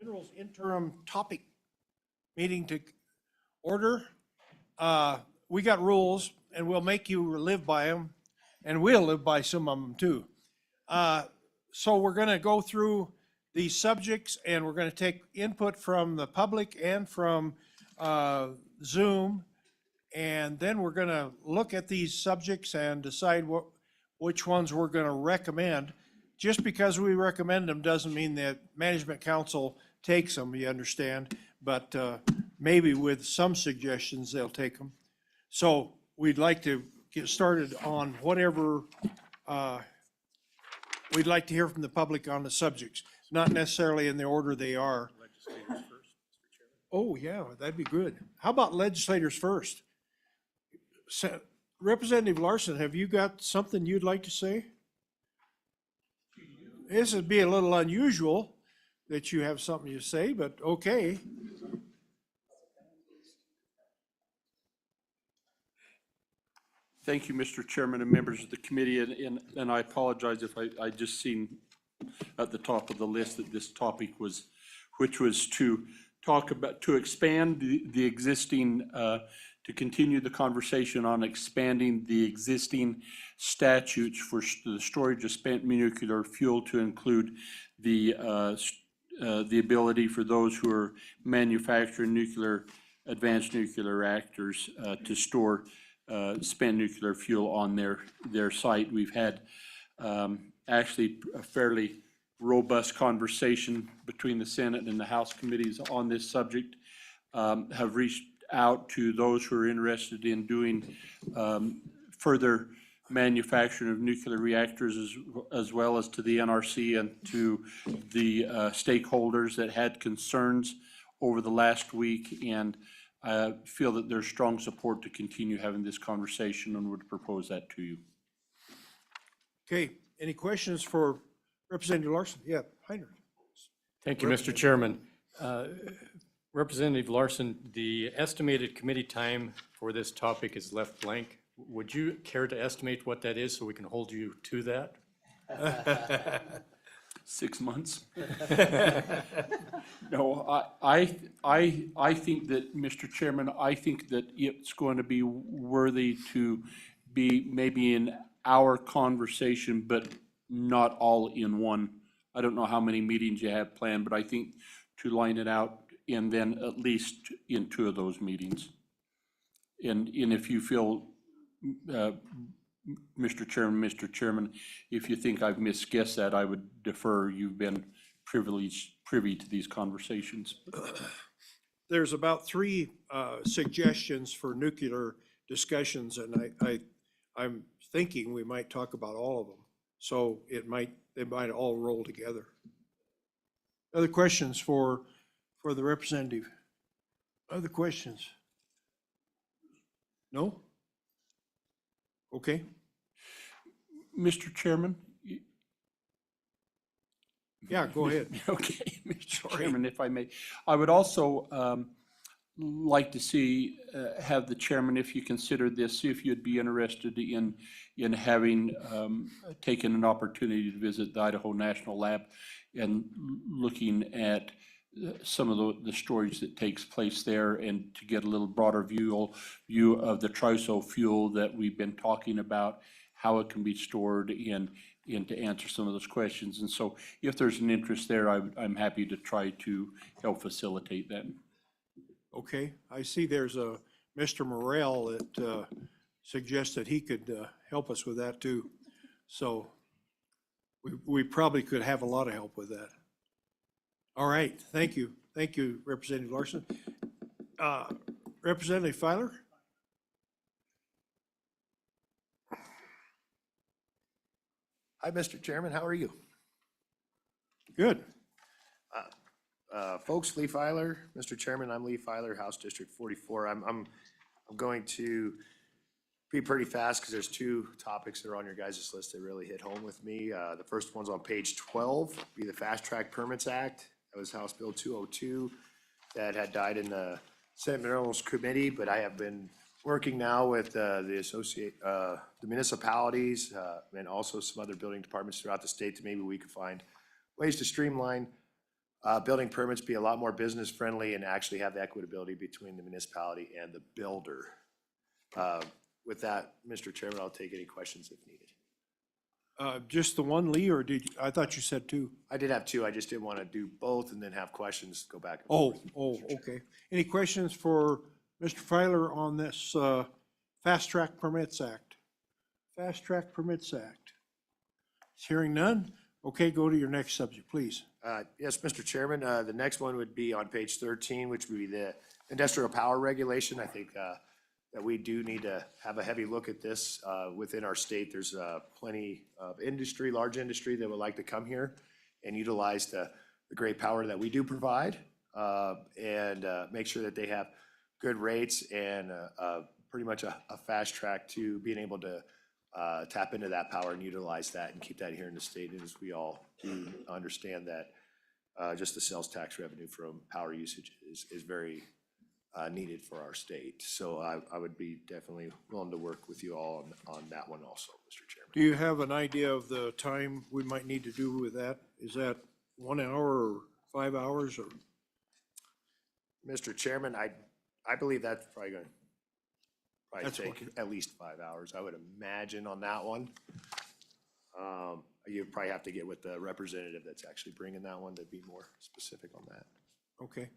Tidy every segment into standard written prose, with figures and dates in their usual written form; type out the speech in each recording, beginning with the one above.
Minerals interim topic meeting to order. We got rules and we'll make you live by them, and we'll live by some of them too. So we're gonna go through these subjects and we're gonna take input from the public and from Zoom. And then we're gonna look at these subjects and decide which ones we're gonna recommend. Just because we recommend them doesn't mean that management council takes them, you understand? But maybe with some suggestions, they'll take them. So we'd like to get started on whatever we'd like to hear from the public on the subjects, not necessarily in the order they are. Legislators first, Mr. Chairman. Oh, yeah, that'd be good. How about legislators first? Representative Larson, have you got something you'd like to say? This would be a little unusual that you have something to say, but okay. Thank you, Mr. Chairman and members of the committee, and I apologize if I just seen at the top of the list that this topic was, which was to talk about, to expand the existing, to continue the conversation on expanding the existing statutes for the storage of spent nuclear fuel to include the ability for those who are manufacturing advanced nuclear reactors to store spent nuclear fuel on their site. We've had actually a fairly robust conversation between the Senate and the House committees on this subject, have reached out to those who are interested in doing further manufacturing of nuclear reactors, as well as to the NRC and to the stakeholders that had concerns over the last week, and I feel that there's strong support to continue having this conversation and would propose that to you. Okay, any questions for Representative Larson? Yeah, Heiner. Thank you, Mr. Chairman. Representative Larson, the estimated committee time for this topic is left blank. Would you care to estimate what that is so we can hold you to that? 6 months. No, I think that, Mr. Chairman, I think that it's going to be worthy to be maybe in our conversation, but not all in one. I don't know how many meetings you have planned, but I think to line it out and then at least in 2 of those meetings. And if you feel, Mr. Chairman, if you think I've misguessed that, I would defer. You've been privy to these conversations. There's about 3 suggestions for nuclear discussions, and I'm thinking we might talk about all of them. So they might all roll together. Other questions for the representative? Other questions? No? Okay. Mr. Chairman? Yeah, go ahead. Okay, Mr. Chairman, if I may. I would also like to see, have the chairman, if you consider this, see if you'd be interested in having taken an opportunity to visit the Idaho National Lab and looking at some of the storage that takes place there, and to get a little broader view of the TRISO fuel that we've been talking about, how it can be stored, and to answer some of those questions. And so if there's an interest there, I'm happy to try to help facilitate that. Okay, I see there's a Mr. Morrell that suggested he could help us with that too. So we probably could have a lot of help with that. All right, thank you. Thank you, Representative Larson. Representative Filer? Hi, Mr. Chairman. How are you? Good. Folks, Lee Filer, Mr. Chairman, I'm Lee Filer, House District 44. I'm going to be pretty fast because there's 2 topics that are on your guys' list that really hit home with me. The first one's on page 12, be the Fast Track Permits Act. That was House Bill 202 that had died in the Senate Minerals Committee, but I have been working now with the municipalities and also some other building departments throughout the state to maybe we could find ways to streamline building permits be a lot more business friendly and actually have the equitability between the municipality and the builder. With that, Mr. Chairman, I'll take any questions if needed. Just the one, Lee, or I thought you said two? I did have two, I just didn't want to do both and then have questions go back and Oh, forth. okay. Any questions for Mr. Feiler on this Fast Track Permits Act? Fast Track Permits Act. Hearing none? Okay, go to your next subject, please. Yes, Mr. Chairman, the next one would be on page 13, which would be the industrial power regulation. I think that we do need to have a heavy look at this. Within our state, there's plenty of industry, large industry that would like to come here and utilize the great power that we do provide and make sure that they have good rates and pretty much a fast track to being able to tap into that power and utilize that and keep that here in the state. And as we all do understand that just the sales tax revenue from power usage is very needed for our state. So I would be definitely willing to work with you all on that one also, Mr. Chairman. Do you have an idea of the time we might need to do with that? Is that 1 hour or 5 hours or? Mr. Chairman, I believe that's probably going to That's take at least 5 hours, I would imagine on that one. You'd probably have to get with the representative that's actually bringing that one to be more specific on that. Okay,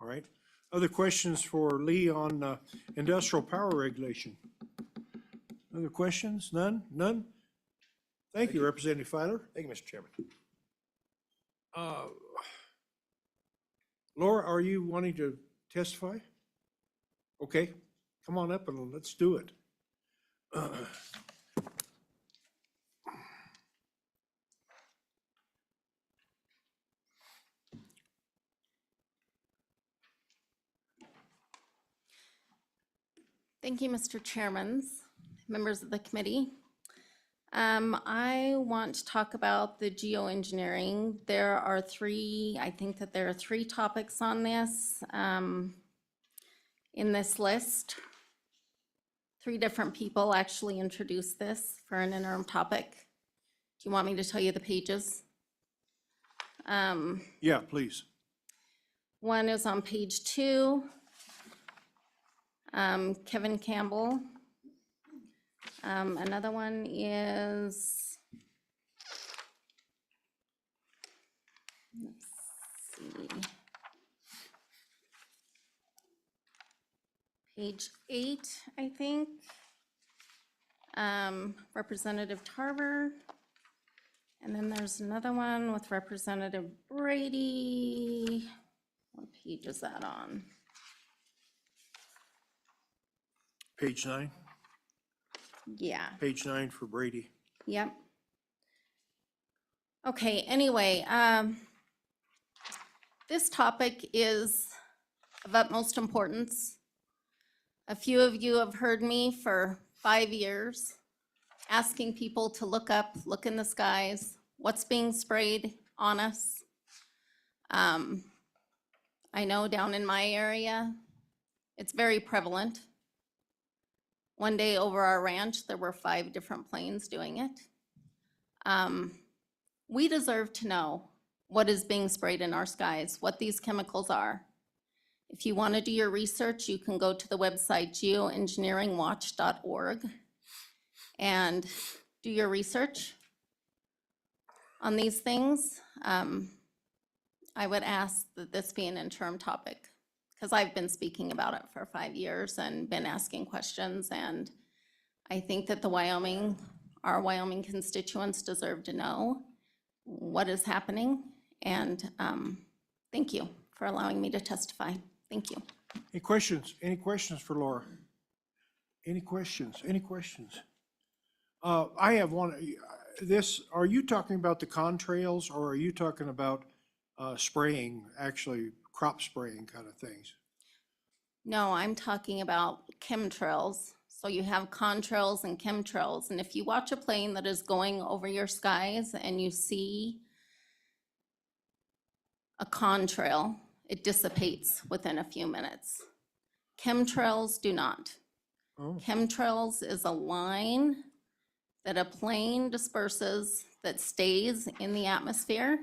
all right. Other questions for Lee on industrial power regulation? Other questions? None? None? Thank you, Representative Feiler. Thank you, Mr. Chairman. Laura, are you wanting to testify? Okay, come on up and let's do it. Thank you, Mr. Chairman, members of the committee. I want to talk about the geoengineering. I think that there are three topics on this in this list. 3 different people actually introduced this for an interim topic. Do you want me to tell you the pages? Yeah, please. One is on page 2. Kevin Campbell. Another one is, let's see, page 8, I think. Representative Tarver. And then there's another one with Representative Brady. What page is that on? Page 9. Yeah. Page 9 for Brady. Yep. Okay, anyway, this topic is of utmost importance. A few of you have heard me for 5 years asking people to look up, look in the skies, what's being sprayed on us. I know down in my area, it's very prevalent. One day over our ranch, there were 5 different planes doing it. We deserve to know what is being sprayed in our skies, what these chemicals are. If you want to do your research, you can go to the website geoengineeringwatch.org and do your research on these things. I would ask that this be an interim topic, because I've been speaking about it for 5 years and been asking questions, and I think that our Wyoming constituents deserve to know what is happening, and thank you for allowing me to testify. Thank you. Any questions? Any questions for Laura? Any questions? Any questions? I have one. Are you talking about the contrails, or are you talking about spraying, actually crop spraying kind of things? No, I'm talking about chemtrails. So you have contrails and chemtrails, and if you watch a plane that is going over your skies and you see a contrail, it dissipates within a few minutes. Chemtrails do not. Oh, Chemtrails is a line that a plane disperses that stays in the atmosphere,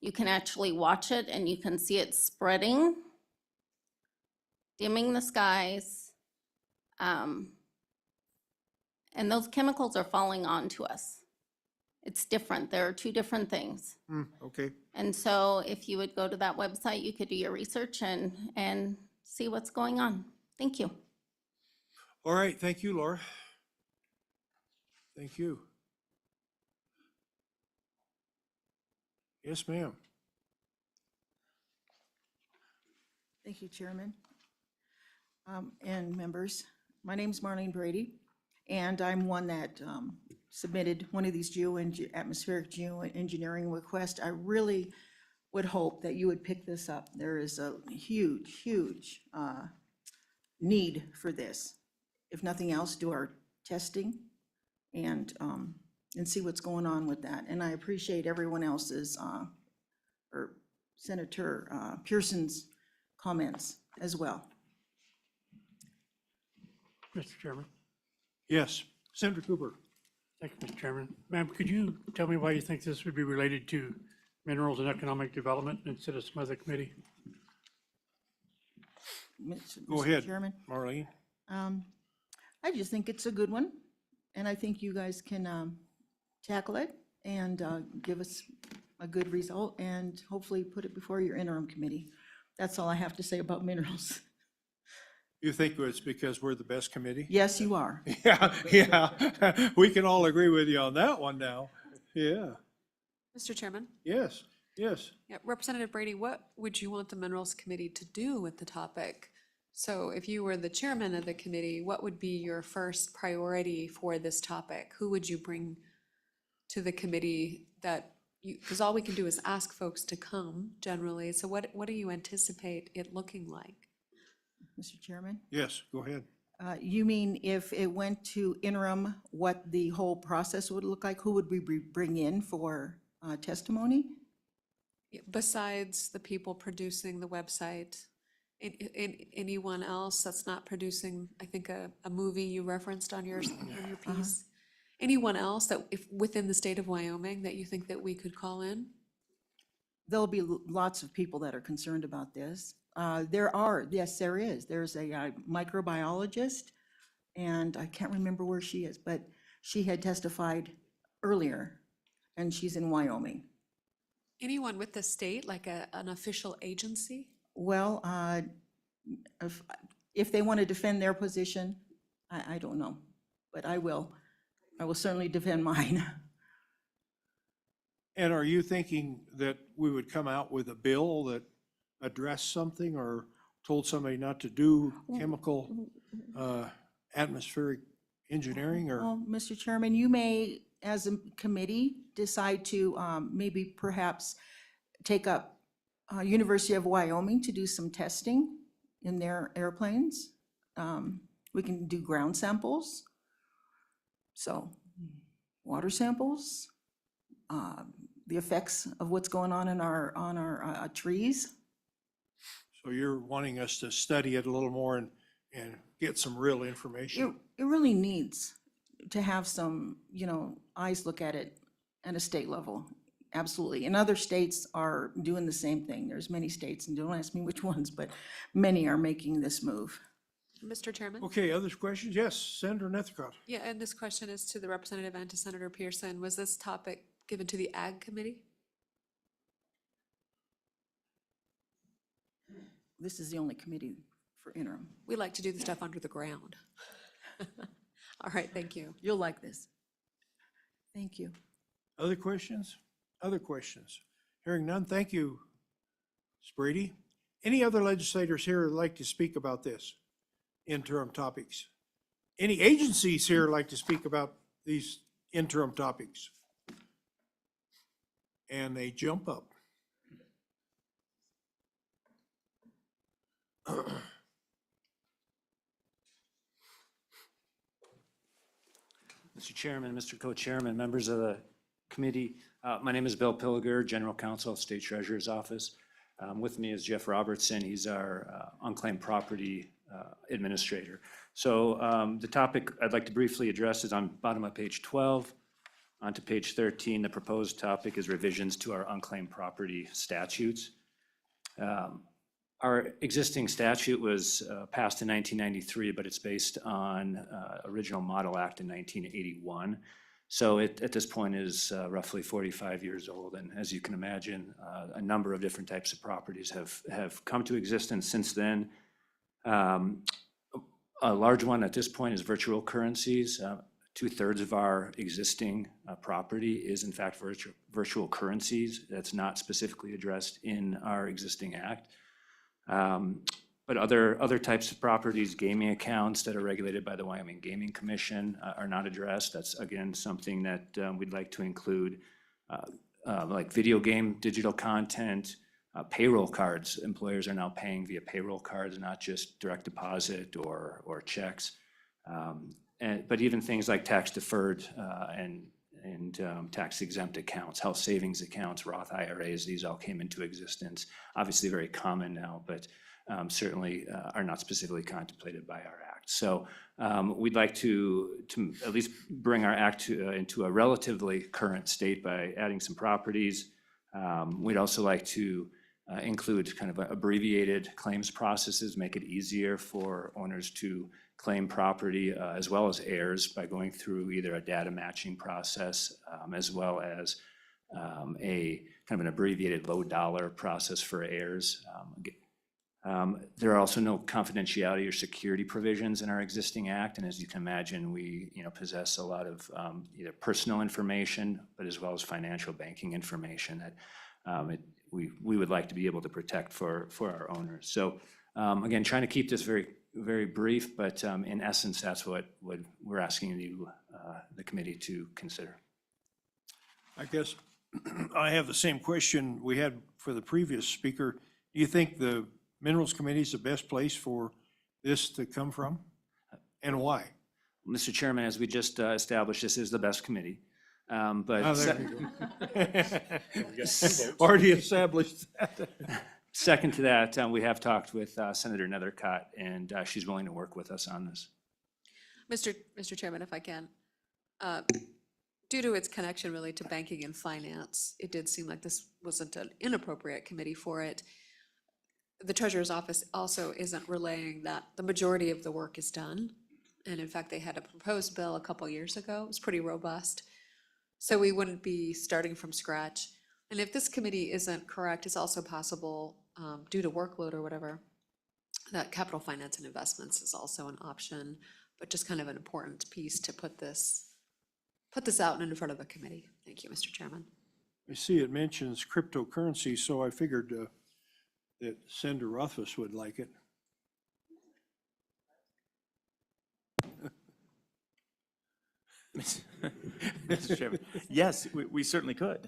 You can actually watch it and you can see it spreading, dimming the skies. And those chemicals are falling onto us. It's different. There are two different things. Okay. And so if you would go to that website, you could do your research and see what's going on. Thank you. All right, thank you, Laura. Thank you. Yes, ma'am. Thank you, Chairman, and members. My name's Marlene Brady, and I'm one that submitted one of these atmospheric geoengineering requests. I really would hope that you would pick this up. There is a huge, huge need for this. If nothing else, do our testing and see what's going on with that. And I appreciate everyone else's, or Senator Pearson's comments as well. Mr. Chairman. Yes, Senator Cooper. Thank you, Mr. Chairman. Ma'am, could you tell me why you think this would be related to minerals and economic development instead of some other committee? Go Mr. ahead, Chairman. Marlene. I just think it's a good one, and I think you guys can tackle it and give us a good result and hopefully put it before your interim committee. That's all I have to say about minerals. You think it's because we're the best committee? Yes, you are. Yeah, yeah. We can all agree with you on that one now. Yeah, Mr. Chairman, yes, yes. yeah, Representative Brady, what would you want the Minerals Committee to do with the topic? So if you were the chairman of the committee, what would be your first priority for this topic? Who would you bring to the committee that you, because all we can do is ask folks to come generally. So what do you anticipate it looking like? Mr. Chairman, Yes, go ahead. you mean if it went to interim, what the whole process would look like? Who would we bring in for testimony? Besides the people producing the website, anyone else that's not producing, I think a movie you referenced on your piece? Anyone else that if within the state of Wyoming that you think that we could call in? There'll be lots of people that are concerned about this. Yes, there is. There's a microbiologist, and I can't remember where she is, but she had testified earlier, and she's in Wyoming. Anyone with the state, like an official agency? Well, if they want to defend their position, I don't know, but I will. I will certainly defend mine. And are you thinking that we would come out with a bill that addressed something or told somebody not to do chemical atmospheric engineering or? Well, Mr. Chairman, you may, as a committee, decide to maybe perhaps take up University of Wyoming to do some testing in their airplanes. We can do ground samples. So, water samples, the effects of what's going on in our trees. So you're wanting us to study it a little more and get some real information? It really needs to have some, eyes look at it at a state level. Absolutely. And other states are doing the same thing. There's many states, and don't ask me which ones, but many are making this move. Mr. Chairman? Okay, other questions? Yes, Senator Nethercott. Yeah, and this question is to the representative and to Senator Pearson. Was this topic given to the Ag Committee? This is the only committee for interim. We like to do the stuff under the ground. All right, thank you. You'll like this. Thank you. Other questions? Other questions? Hearing none, thank you, Ms. Brady. Any other legislators here who'd like to speak about this interim topics? Any agencies here like to speak about these interim topics? And they jump up. Mr. Chairman, Mr. Co-Chairman, members of the committee, my name is Bill Pilliger, General Counsel, State Treasurer's Office. With me is Jeff Robertson. He's our unclaimed property administrator. So the topic I'd like to briefly address is on bottom of page 12. On to page 13, the proposed topic is revisions to our unclaimed property statutes. Our existing statute was passed in 1993, but it's based on original Model Act in 1981. So it, at this point, is roughly 45 years old. And as you can imagine, a number of different types of properties have come to existence since then. A large one at this point is virtual currencies. 2/3 of our existing property is in fact virtual currencies. That's not specifically addressed in our existing act. But other types of properties, gaming accounts that are regulated by the Wyoming Gaming Commission are not addressed. That's again something that we'd like to include, like video game digital content, payroll cards. Employers are now paying via payroll cards, not just direct deposit or checks. But even things like tax deferred and tax exempt accounts, health savings accounts, Roth IRAs, these all came into existence. Obviously very common now, but certainly are not specifically contemplated by our act. So we'd like to at least bring our act into a relatively current state by adding some properties. We'd also like to include kind of abbreviated claims processes, make it easier for owners to claim property as well as heirs by going through either a data matching process as well as a kind of an abbreviated low dollar process for heirs. There are also no confidentiality or security provisions in our existing act, and as you can imagine, we possess a lot of either personal information, but as well as financial banking information that we would like to be able to protect for our owners. So again, trying to keep this very brief, but in essence, that's what we're asking you, the committee, to consider. I guess I have the same question we had for the previous speaker. Do you think the Minerals Committee is the best place for this to come from? And why? Mr. Chairman, as we just established, this is the best committee. Oh, But there you go. Already established that. second to that, we have talked with Senator Nethercott, and she's willing to work with us on this. Mr. Chairman, if I can, due to its connection really to banking and finance, it did seem like this wasn't an inappropriate committee for it. The Treasurer's Office also isn't relaying that the majority of the work is done. And in fact, they had a proposed bill a couple years ago. It was pretty robust. So we wouldn't be starting from scratch. And if this committee isn't correct, it's also possible, due to workload or whatever, that capital finance and investments is also an option, but just kind of an important piece to put this out in front of the committee. Thank you, Mr. Chairman. I see it mentions cryptocurrency, so I figured that Senator Rothfuss would like it. Mr. Chairman, yes, we certainly could.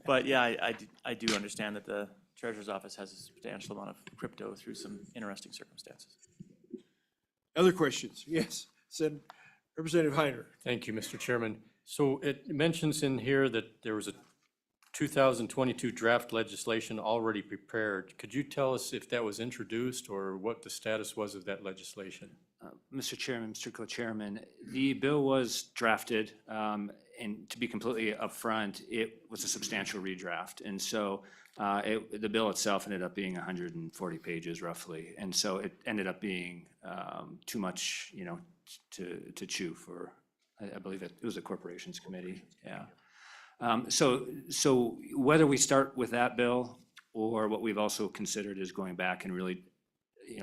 But yeah, I do understand that the Treasurer's Office has a substantial amount of crypto through some interesting circumstances. Other questions? Yes, Representative Heiner. Thank you, Mr. Chairman. So it mentions in here that there was a 2022 draft legislation already prepared. Could you tell us if that was introduced or what the status was of that legislation? Mr. Chairman, Mr. Co-Chairman, the bill was drafted, and to be completely upfront, it was a substantial redraft. And so the bill itself ended up being 140 pages roughly. And so it ended up being too much, to chew for, I believe it was a Corporations Committee, yeah. So whether we start with that bill or what we've also considered is going back and really,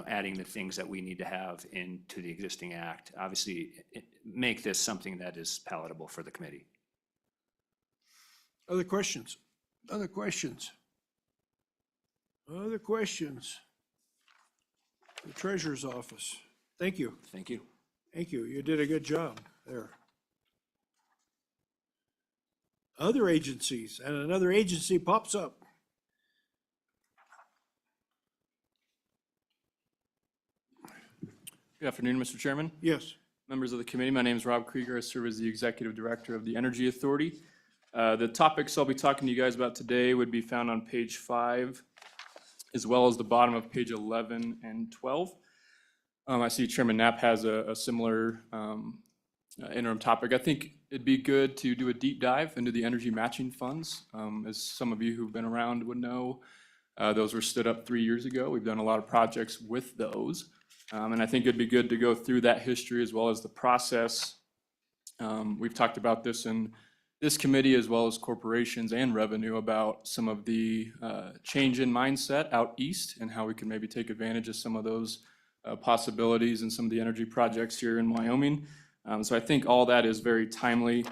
adding the things that we need to have into the existing act, obviously make this something that is palatable for the committee. Other questions? Other questions? Other questions? The Treasurer's Office. Thank you. Thank you. Thank you. You did a good job there. Other agencies, and another agency pops up. Good afternoon, Mr. Chairman, Yes. members of the committee. My name is Rob Krieger. I serve as the Executive Director of the Energy Authority. The topics I'll be talking to you guys about today would be found on page 5, as well as the bottom of page 11 and 12. I see Chairman Knapp has a similar interim topic. I think it'd be good to do a deep dive into the energy matching funds. As some of you who've been around would know, those were stood up 3 years ago. We've done a lot of projects with those. And I think it'd be good to go through that history as well as the process. We've talked about this in this committee as well as corporations and revenue about some of the change in mindset out east and how we can maybe take advantage of some of those possibilities and some of the energy projects here in Wyoming. So I think all that is very timely.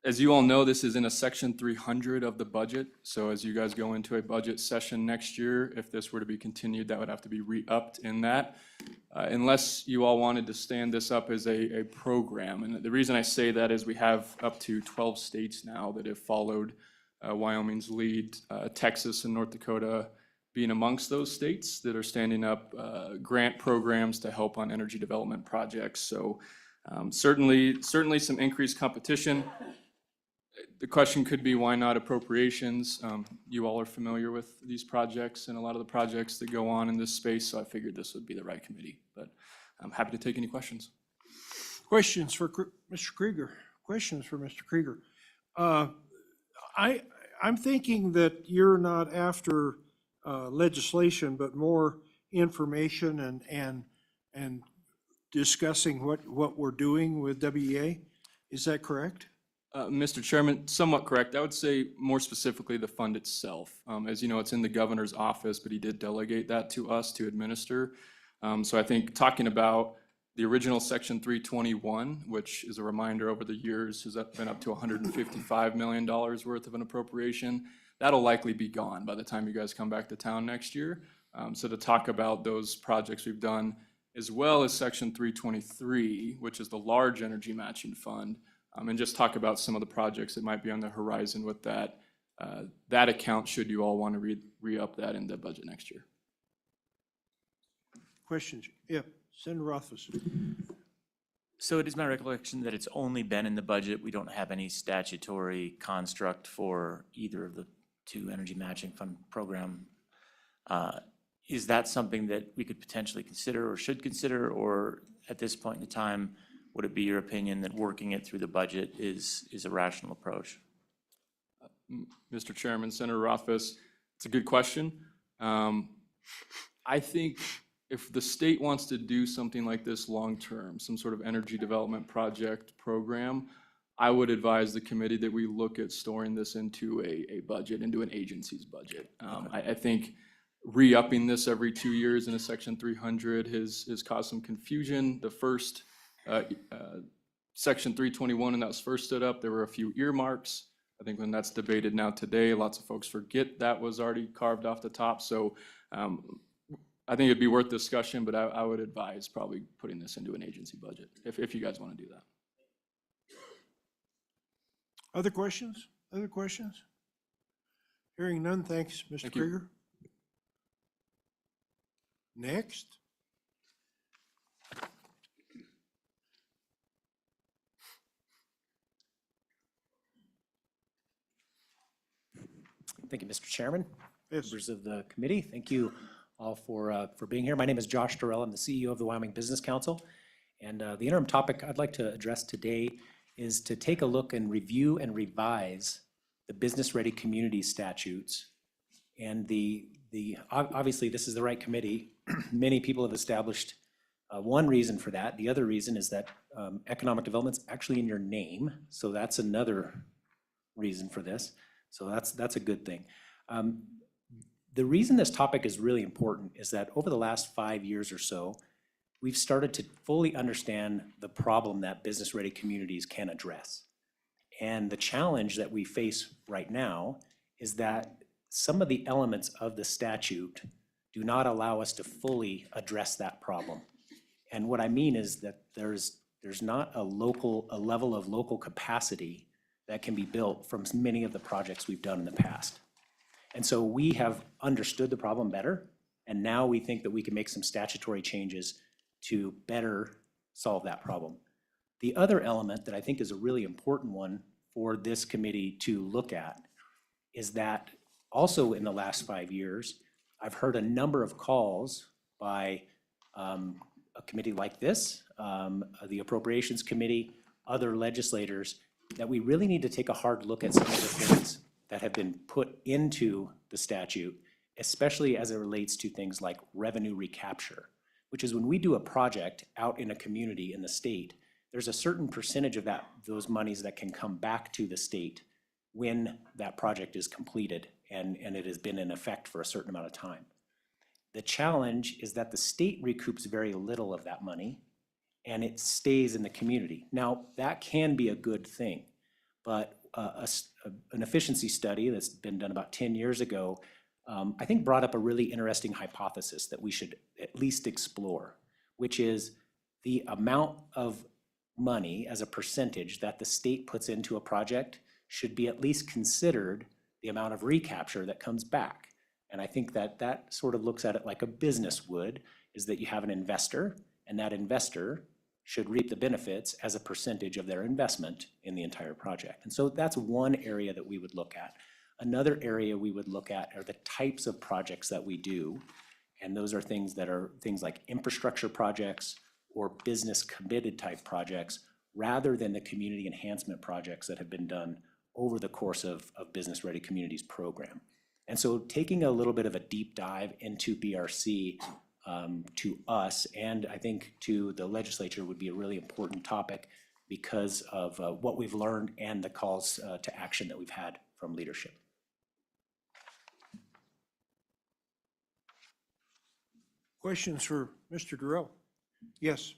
As you all know, this is in a section 300 of the budget. So as you guys go into a budget session next year, if this were to be continued, that would have to be re-upped in that. Unless you all wanted to stand this up as a program. And the reason I say that is we have up to 12 states now that have followed Wyoming's lead, Texas and North Dakota being amongst those states that are standing up grant programs to help on energy development projects. So certainly some increased competition. The question could be, why not appropriations? You all are familiar with these projects and a lot of the projects that go on in this space, so I figured this would be the right committee. But I'm happy to take any questions. Questions for Mr. Krieger? Questions for Mr. Krieger? I'm thinking that you're not after legislation, but more information and discussing what we're doing with WEA. Is that correct? Mr. Chairman, somewhat correct. I would say more specifically the fund itself. As you know, it's in the governor's office, but he did delegate that to us to administer. So I think talking about the original Section 321, which is a reminder over the years has been up to $155 million worth of an appropriation, that'll likely be gone by the time you guys come back to town next year. So to talk about those projects we've done, as well as Section 323, which is the large energy matching fund, and just talk about some of the projects that might be on the horizon with that account, should you all want to re-up that in the budget next year. Questions? Yeah, Senator Rothfuss. So it is my recollection that it's only been in the budget. We don't have any statutory construct for either of the two energy matching fund program. Is that something that we could potentially consider or should consider, or at this point in time, would it be your opinion that working it through the budget is a rational approach? Mr. Chairman, Senator Rothfuss, it's a good question. I think if the state wants to do something like this long-term, some sort of energy development project program, I would advise the committee that we look at storing this into a budget, into an agency's budget. I think re-upping this every 2 years in a Section 300 has caused some confusion. The first Section 321, and that was first stood up, there were a few earmarks. I think when that's debated now today, lots of folks forget that was already carved off the top. So I think it'd be worth discussion, but I would advise probably putting this into an agency budget if you guys want to do that. Other questions? Other questions? Hearing none, thanks, Mr. Thank you. Krieger. Next. Thank you, Mr. Chairman. Yes. Members of the committee, thank you all for being here. My name is Josh Durrell. I'm the CEO of the Wyoming Business Council. And the interim topic I'd like to address today is to take a look and review and revise the business-ready community statutes. And obviously, this is the right committee. Many people have established one reason for that. The other reason is that economic development's actually in your name. So that's another reason for this. So that's a good thing. The reason this topic is really important is that over the last 5 years or so, we've started to fully understand the problem that business-ready communities can address. And the challenge that we face right now is that some of the elements of the statute do not allow us to fully address that problem. And what I mean is that there's not a level of local capacity that can be built from many of the projects we've done in the past. And so we have understood the problem better, and now we think that we can make some statutory changes to better solve that problem. The other element that I think is a really important one for this committee to look at is that also in the last 5 years, I've heard a number of calls by a committee like this, the Appropriations Committee, other legislators, that we really need to take a hard look at some of the things that have been put into the statute, especially as it relates to things like revenue recapture, which is when we do a project out in a community in the state, there's a certain percentage of those monies that can come back to the state when that project is completed and it has been in effect for a certain amount of time. The challenge is that the state recoups very little of that money and it stays in the community. Now, that can be a good thing, but an efficiency study that's been done about 10 years ago, I think brought up a really interesting hypothesis that we should at least explore, which is the amount of money as a percentage that the state puts into a project should be at least considered the amount of recapture that comes back. And I think that that sort of looks at it like a business would, is that you have an investor, and that investor should reap the benefits as a percentage of their investment in the entire project. And so that's one area that we would look at. Another area we would look at are the types of projects that we do. And those are things like infrastructure projects or business committed type projects, rather than the community enhancement projects that have been done over the course of Business Ready Communities program. And so taking a little bit of a deep dive into BRC to us, and I think to the legislature, would be a really important topic because of what we've learned and the calls to action that we've had from leadership. Questions for Mr. Durrell? Yes.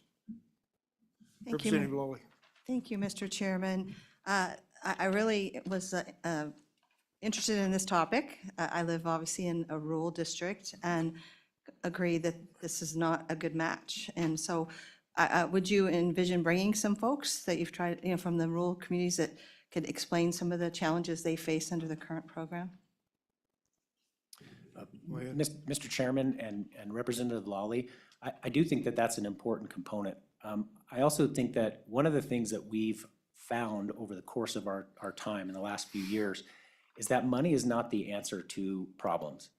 Thank you, Representative Lawley. Thank you, Mr. Chairman. I really was interested in this topic. I live obviously in a rural district and agree that this is not a good match. And so would you envision bringing some folks that you've tried, from the rural communities that could explain some of the challenges they face under the current program? Mr. Chairman and Representative Lawley, I do think that that's an important component. I also think that one of the things that we've found over the course of our time in the last few years is that money is not the answer to problems,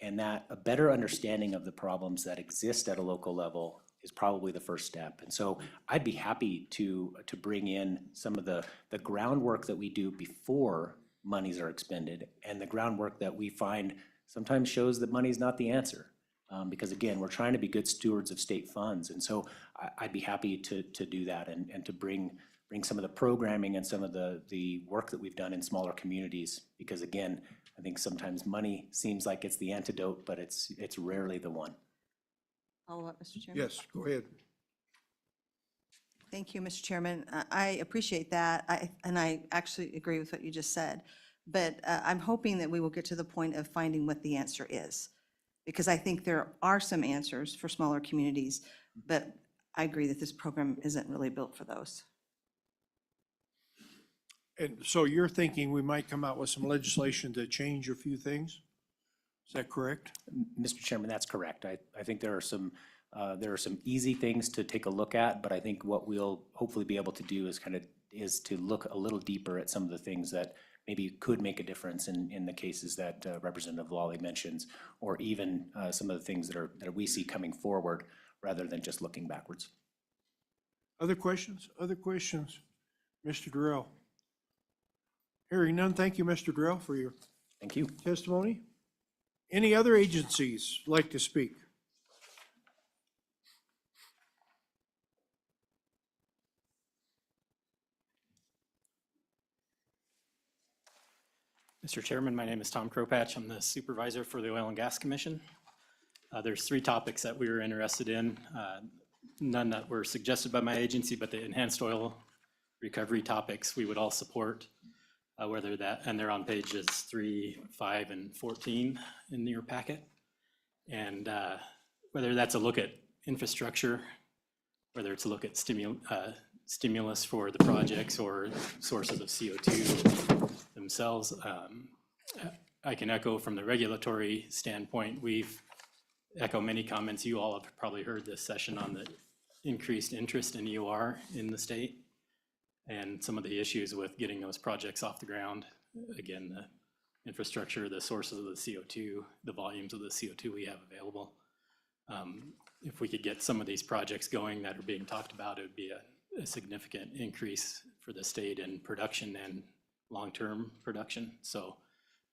and that a better understanding of the problems that exist at a local level is probably the first step. And so I'd be happy to bring in some of the groundwork that we do before monies are expended, and the groundwork that we find sometimes shows that money is not the answer. Because again, we're trying to be good stewards of state funds. And so I'd be happy to do that and to bring some of the programming and some of the work that we've done in smaller communities. Because again, I think sometimes money seems like it's the antidote, but it's rarely the one. Follow up, Mr. Chairman? Yes, go ahead. Thank you, Mr. Chairman. I appreciate that, and I actually agree with what you just said. But I'm hoping that we will get to the point of finding what the answer is, because I think there are some answers for smaller communities, but I agree that this program isn't really built for those. And so you're thinking we might come out with some legislation to change a few things? Is that correct? Mr. Chairman, that's correct. I think there are some easy things to take a look at, but I think what we'll hopefully be able to do is to look a little deeper at some of the things that maybe could make a difference in the cases that Representative Lawley mentions, or even some of the things that we see coming forward rather than just looking backwards. Other questions? Other questions? Mr. Durrell? Hearing none, thank you, Mr. Durrell, for your Thank you. testimony. Any other agencies like to speak? Mr. Chairman, my name is Tom Kropatch. I'm the supervisor for the Oil and Gas Commission. There's 3 topics that we were interested in, none that were suggested by my agency, but the enhanced oil recovery topics we would all support, and they're on pages 3, 5, and 14 in your packet. And whether that's a look at infrastructure, whether it's a look at stimulus for the projects or sources of CO2 themselves. I can echo from the regulatory standpoint, we've echoed many comments. You all have probably heard this session on the increased interest in EOR in the state and some of the issues with getting those projects off the ground. Again, the infrastructure, the sources of the CO2, the volumes of the CO2 we have available. if we could get some of these projects going that are being talked about, it would be a significant increase for the state in production and long-term production. So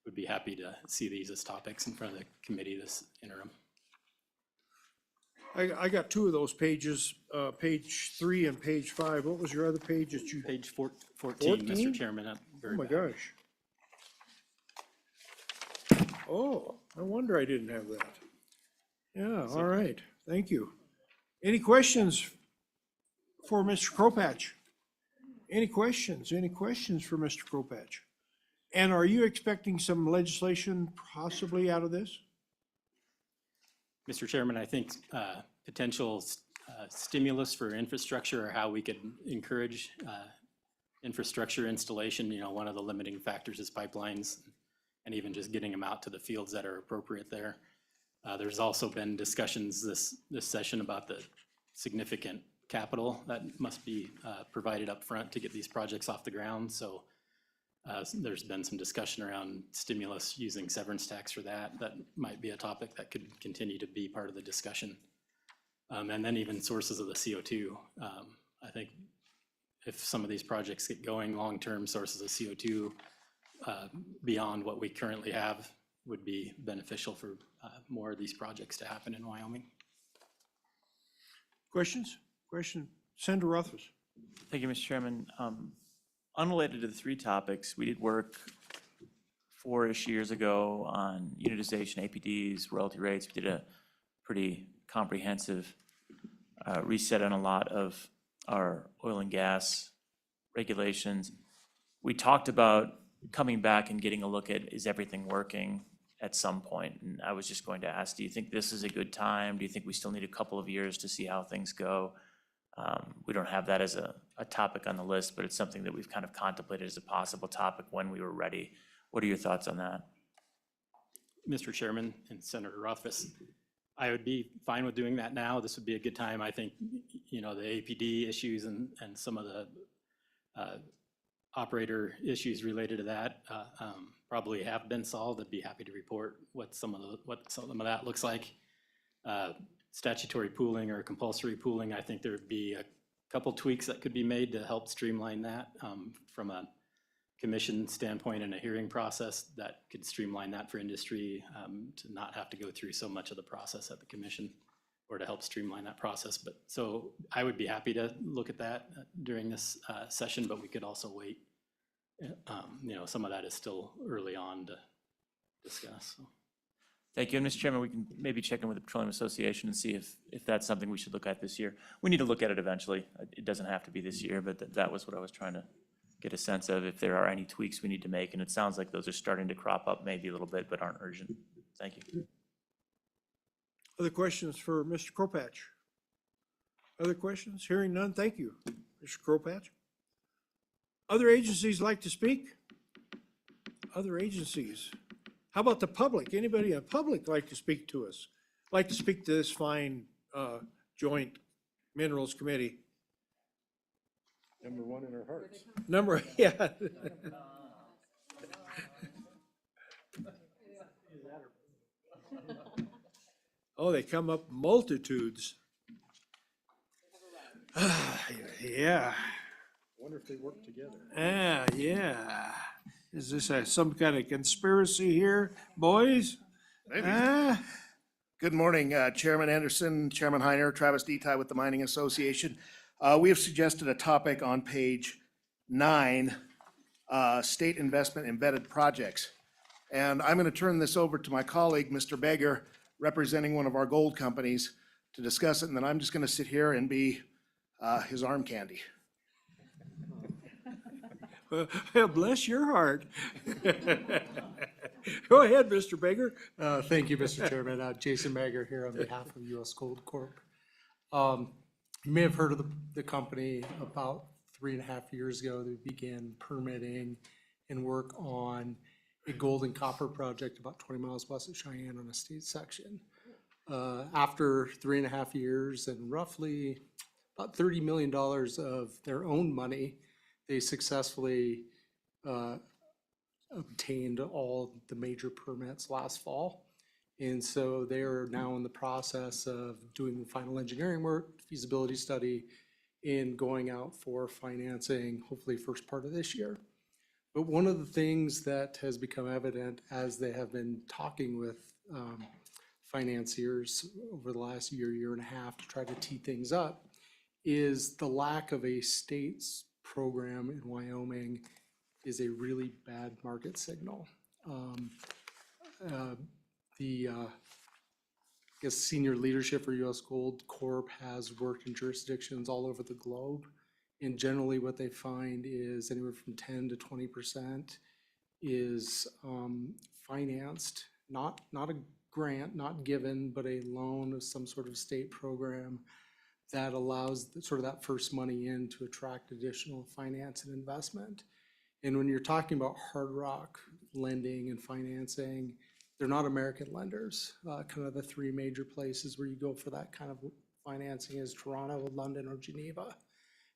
would be happy to see these as topics in front of the committee this interim. I got two of those pages, page 3 and page 5. What was your other page that you? Page 14, 14? Mr. Chairman, Oh very my bad. gosh. Oh, no wonder I didn't have that. Yeah, all right, thank you. Any questions for Mr. Kropatch? Any questions for Mr. Kropatch? And are you expecting some legislation possibly out of this? Mr. Chairman, I think potential stimulus for infrastructure or how we could encourage infrastructure installation, you know, one of the limiting factors is pipelines and even just getting them out to the fields that are appropriate there. There's also been discussions this session about the significant capital that must be provided up front to get these projects off the ground. So there's been some discussion around stimulus using severance tax for that. That might be a topic that could continue to be part of the discussion. And then even sources of the CO2. I think if some of these projects get going, long-term sources of CO2 beyond what we currently have would be beneficial for more of these projects to happen in Wyoming. Questions? Senator Rothfuss. Thank you, Mr. Chairman. Unrelated to the 3 topics, we did work 4-ish years ago on unitization, APDs, royalty rates. We did a pretty comprehensive reset on a lot of our oil and gas regulations. We talked about coming back and getting a look at, is everything working at some point? And I was just going to ask, do you think this is a good time? Do you think we still need a couple of years to see how things go? We don't have that as a topic on the list, but it's something that we've kind of contemplated as a possible topic when we were ready. What are your thoughts on that? Mr. Chairman and Senator Rothfuss, I would be fine with doing that now. This would be a good time. I think, you know, the APD issues and some of the operator issues related to that probably have been solved. I'd be happy to report what some of that looks like. Statutory pooling or compulsory pooling, I think there'd be a couple tweaks that could be made to help streamline that from a commission standpoint and a hearing process that could streamline that for industry to not have to go through so much of the process at the commission or to help streamline that process. But so I would be happy to look at that during this session, but we could also wait. You know, some of that is still early on to discuss. So. Thank you. And Mr. Chairman, we can maybe check in with the Petroleum Association and see if that's something we should look at this year. We need to look at it eventually. It doesn't have to be this year, but that was what I was trying to get a sense of, if there are any tweaks we need to make. And it sounds like those are starting to crop up maybe a little bit, but aren't urgent. Thank you. Other questions for Mr. Kropatch? Other questions? Hearing none, thank you, Mr. Kropatch. Other agencies like to speak? Other agencies? How about the public? Anybody in the public like to speak to us? Like to speak to this fine joint minerals committee? Number 1 in our hearts. Yeah. Oh, they come up multitudes. Yeah. Wonder if they work together. Yeah. Is this some kind of conspiracy here, boys? Maybe. Good morning, Chairman Anderson, Chairman Heiner, Travis Deti with the Mining Association. We have suggested a topic on page 9, state investment embedded projects. And I'm going to turn this over to my colleague, Mr. Beggar, representing one of our gold companies, to discuss it. And then I'm just going to sit here and be his arm candy. Well, bless your heart. Go ahead, Mr. Beggar. Thank you, Mr. Chairman. Jason Magger here on behalf of U.S. Gold Corp. You may have heard of the company. About 3.5 years ago, they began permitting and work on a gold and copper project about 20 miles west of Cheyenne on a state section. After 3.5 years and roughly about $30 million of their own money, they successfully obtained all the major permits last fall And so they are now in the process of doing the final engineering work, feasibility study, and going out for financing, hopefully first part of this year. But one of the things that has become evident as they have been talking with financiers over the last year and a half to try to tee things up is the lack of a state's program in Wyoming is a really bad market signal. I guess senior leadership for U.S. Gold Corp has worked in jurisdictions all over the globe. And generally what they find is anywhere from 10 to 20% is financed, not a grant, not given, but a loan of some sort of state program that allows sort of that first money in to attract additional finance and investment. And when you're talking about hard rock lending and financing, they're not American lenders. Kind of the three major places where you go for that kind of financing is Toronto, London, or Geneva.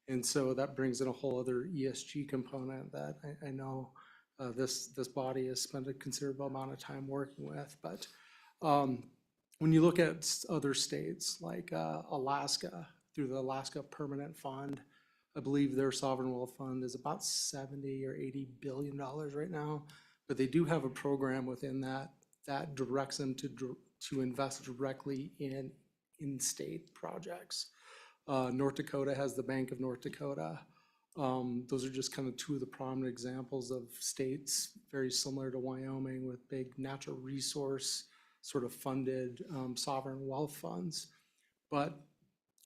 And so that brings in a whole other ESG component that I know this body has spent a considerable amount of time working with. But when you look at other states like Alaska, through the Alaska Permanent Fund, I believe their sovereign wealth fund is about $70 or $80 billion right now. But they do have a program within that directs them to invest directly in in-state projects. North Dakota has the Bank of North Dakota. Those are just kind of two of the prominent examples of states very similar to Wyoming with big natural resource sort of funded sovereign wealth funds. But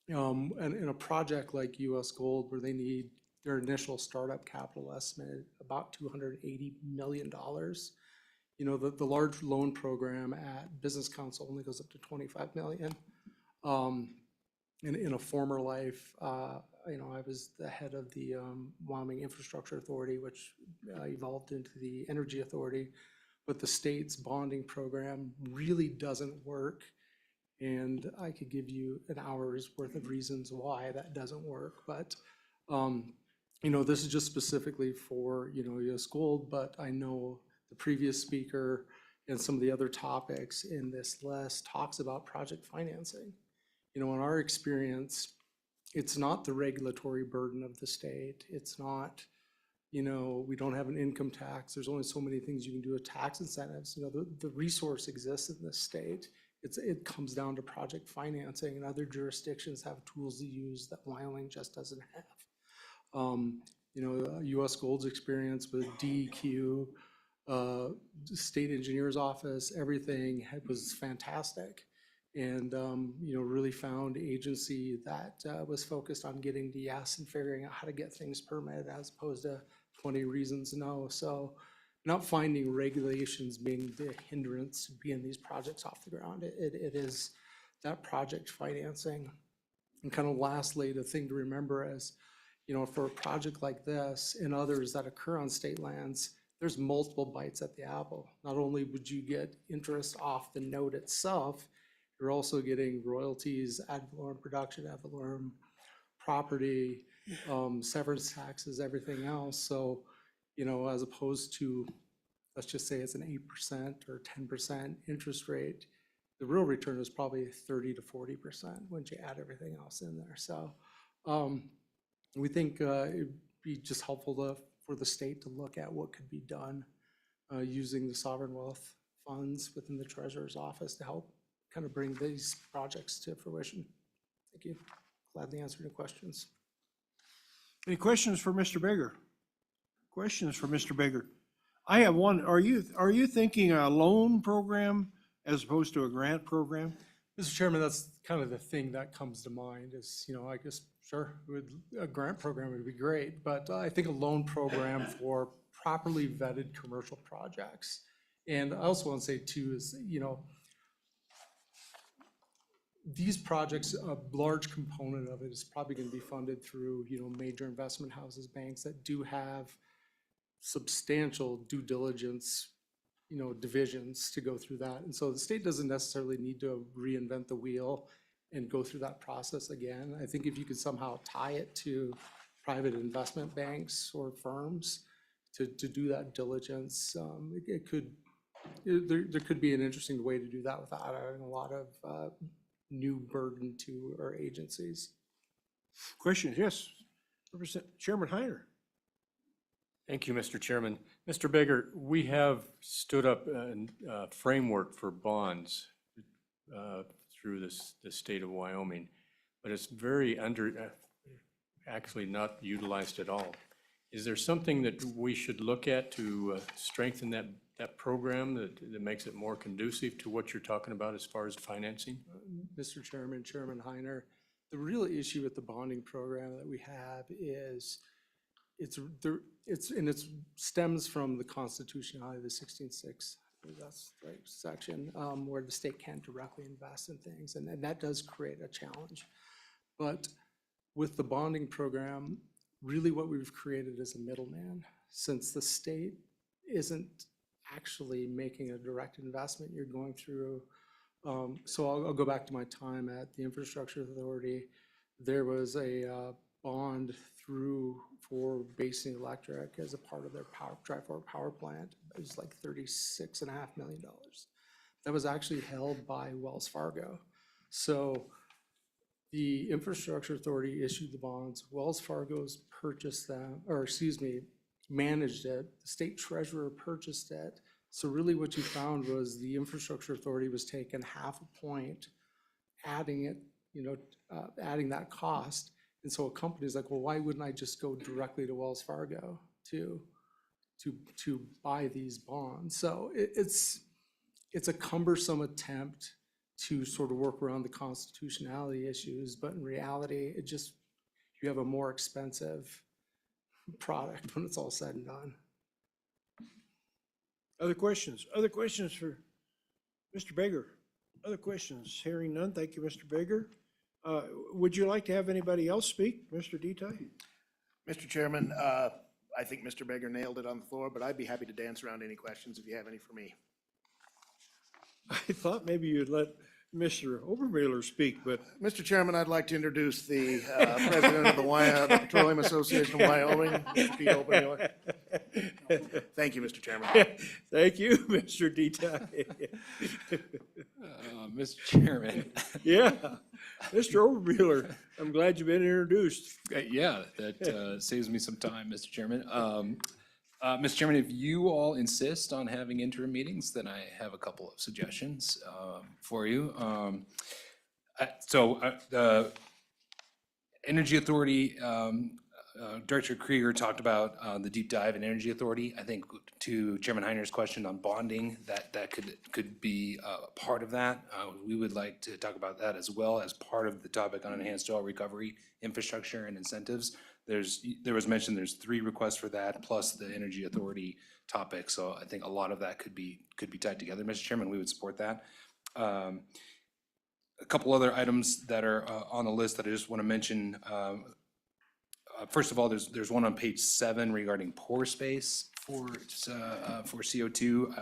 in a project like US Gold where they need their initial startup capital estimate about $280 million, you know, the large loan program at Business Council only goes up to $25 million. In a former life, you know, I was the head of the Wyoming Infrastructure Authority, which evolved into the Energy Authority. But the state's bonding program really doesn't work. And I could give you an hour's worth of reasons why that doesn't work. But, you know, this is just specifically for, you know, US Gold, but I know the previous speaker and some of the other topics in this list talks about project financing. You know, in our experience, it's not the regulatory burden of the state. It's not, you know, we don't have an income tax. There's only so many things you can do with tax incentives. You know, the resource exists in this state. It comes down to project financing, and other jurisdictions have tools to use that Wyoming just doesn't have. You know, US Gold's experience with DEQ, state engineer's office, everything was fantastic. And, you know, really found agency that was focused on getting to yes and figuring out how to get things permitted as opposed to 20 reasons no. So not finding regulations being the hindrance to getting these projects off the ground. It is that project financing. And kind of lastly, the thing to remember is, you know, for a project like this and others that occur on state lands, there's multiple bites at the apple. Not only would you get interest off the note itself, you're also getting royalties, ad valorem production, ad valorem property, severance taxes, everything else. So, you know, as opposed to, let's just say it's an 8% or 10% interest rate, the real return is probably 30 to 40% once you add everything else in there. So we think it'd be just helpful for the state to look at what could be done using the sovereign wealth funds within the treasurer's office to help kind of bring these projects to fruition. Thank you. Gladly answer any questions. Any questions for Mr. Bigger? Questions for Mr. Bigger? I have one. Are you thinking a loan program as opposed to a grant program? Mr. Chairman, that's kind of the thing that comes to mind is, you know, I guess, sure, a grant program would be great, but I think a loan program for properly vetted commercial projects. And I also want to say too is, you know, these projects, a large component of it is probably going to be funded through, you know, major investment houses, banks that do have substantial due diligence, you know, divisions to go through that. And so the state doesn't necessarily need to reinvent the wheel and go through that process again. I think if you could somehow tie it to private investment banks or firms to do that diligence, it could there could be an interesting way to do that without adding a lot of new burden to our agencies. Questions? Yes. Chairman Heiner. Thank you, Mr. Chairman. Mr. Baker, we have stood up a framework for bonds through the state of Wyoming, but it's very actually not utilized at all. Is there something that we should look at to strengthen that program that makes it more conducive to what you're talking about as far as financing? Mr. Chairman, Chairman Heiner, the real issue with the bonding program that we have is it stems from the constitutionality of the 16.6. That's the right section, where the state can't directly invest in things, and that does create a challenge. But with the bonding program, really what we've created is a middleman. Since the state isn't actually making a direct investment, you're going through, so I'll go back to my time at the Infrastructure Authority. There was a bond for Basin Electric as a part of their Tri-Fork power plant. It was like $36.5 million. That was actually held by Wells Fargo. So the Infrastructure Authority issued the bonds. Wells Fargo's purchased them, or excuse me, managed it. The state treasurer purchased it. So really what you found was the Infrastructure Authority was taking half a point, adding it, adding that cost. And so a company's like, well, why wouldn't I just go directly to Wells Fargo to buy these bonds? So it's a cumbersome attempt to sort of work around the constitutionality issues, but in reality, you have a more expensive product when it's all said and done. Other questions? Other questions for Mr. Baker? Other questions? Hearing none. Thank you, Mr. Baker. Would you like to have anybody else speak? Mr. Detail? Mr. Chairman, I think Mr. Beggar nailed it on the floor, but I'd be happy to dance around any questions if you have any for me. I thought maybe you'd let Mr. Obermüller speak, but Mr. Chairman, I'd like to introduce the president of the Petroleum Association of Wyoming, Mr. Pete Obermüller. Thank you, Mr. Chairman. thank you, Mr. Detail. Mr. Chairman. Yeah, Mr. Obermüller, I'm glad you've been introduced. Yeah, that saves me some time, Mr. Chairman. Mr. Chairman, if you all insist on having interim meetings, then I have a couple of suggestions for you. The Energy Authority, Director Krieger talked about the deep dive in Energy Authority. I think to Chairman Heiner's question on bonding, that could be part of that. We would like to talk about that as well as part of the topic on enhanced oil recovery, infrastructure and incentives. There was mentioned there's 3 requests for that plus the Energy Authority topic. So I think a lot of that could be tied together. Mr. Chairman, we would support that. A couple other items that are on the list that I just want to mention. First of all, there's one on page 7 regarding pore space for CO2.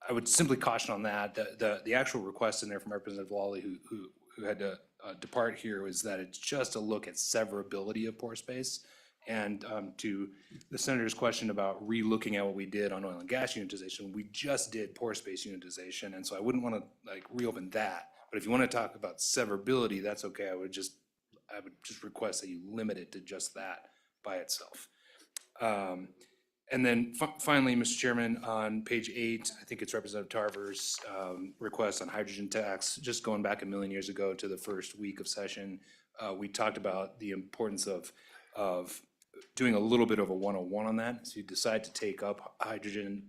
I would simply caution on that. The actual request in there from Representative Lawley, who had to depart here, was that it's just a look at severability of pore space. And to the senator's question about re-looking at what we did on oil and gas unitization, we just did pore space unitization, and so I wouldn't want to reopen that. But if you want to talk about severability, that's okay. I would just request that you limit it to just that by itself. And then finally, Mr. Chairman, on page 8, I think it's Representative Tarver's request on hydrogen tax. Just going back a million years ago to the first week of session, we talked about the importance of doing a little bit of a 101 on that. So you decide to take up hydrogen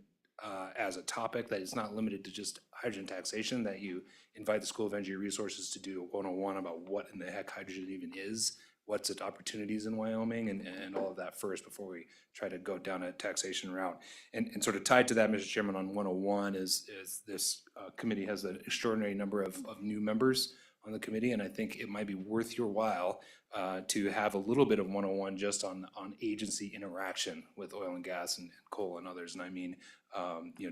as a topic that is not limited to just hydrogen taxation, that you invite the School of Energy Resources to do a 101 about what in the heck hydrogen even is, what's its opportunities in Wyoming, and all of that first before we try to go down a taxation route. And sort of tied to that, Mr. Chairman, on 101 is this committee has an extraordinary number of new members on the committee, and I think it might be worth your while to have a little bit of 101 just on agency interaction with oil and gas and coal and others. And I mean,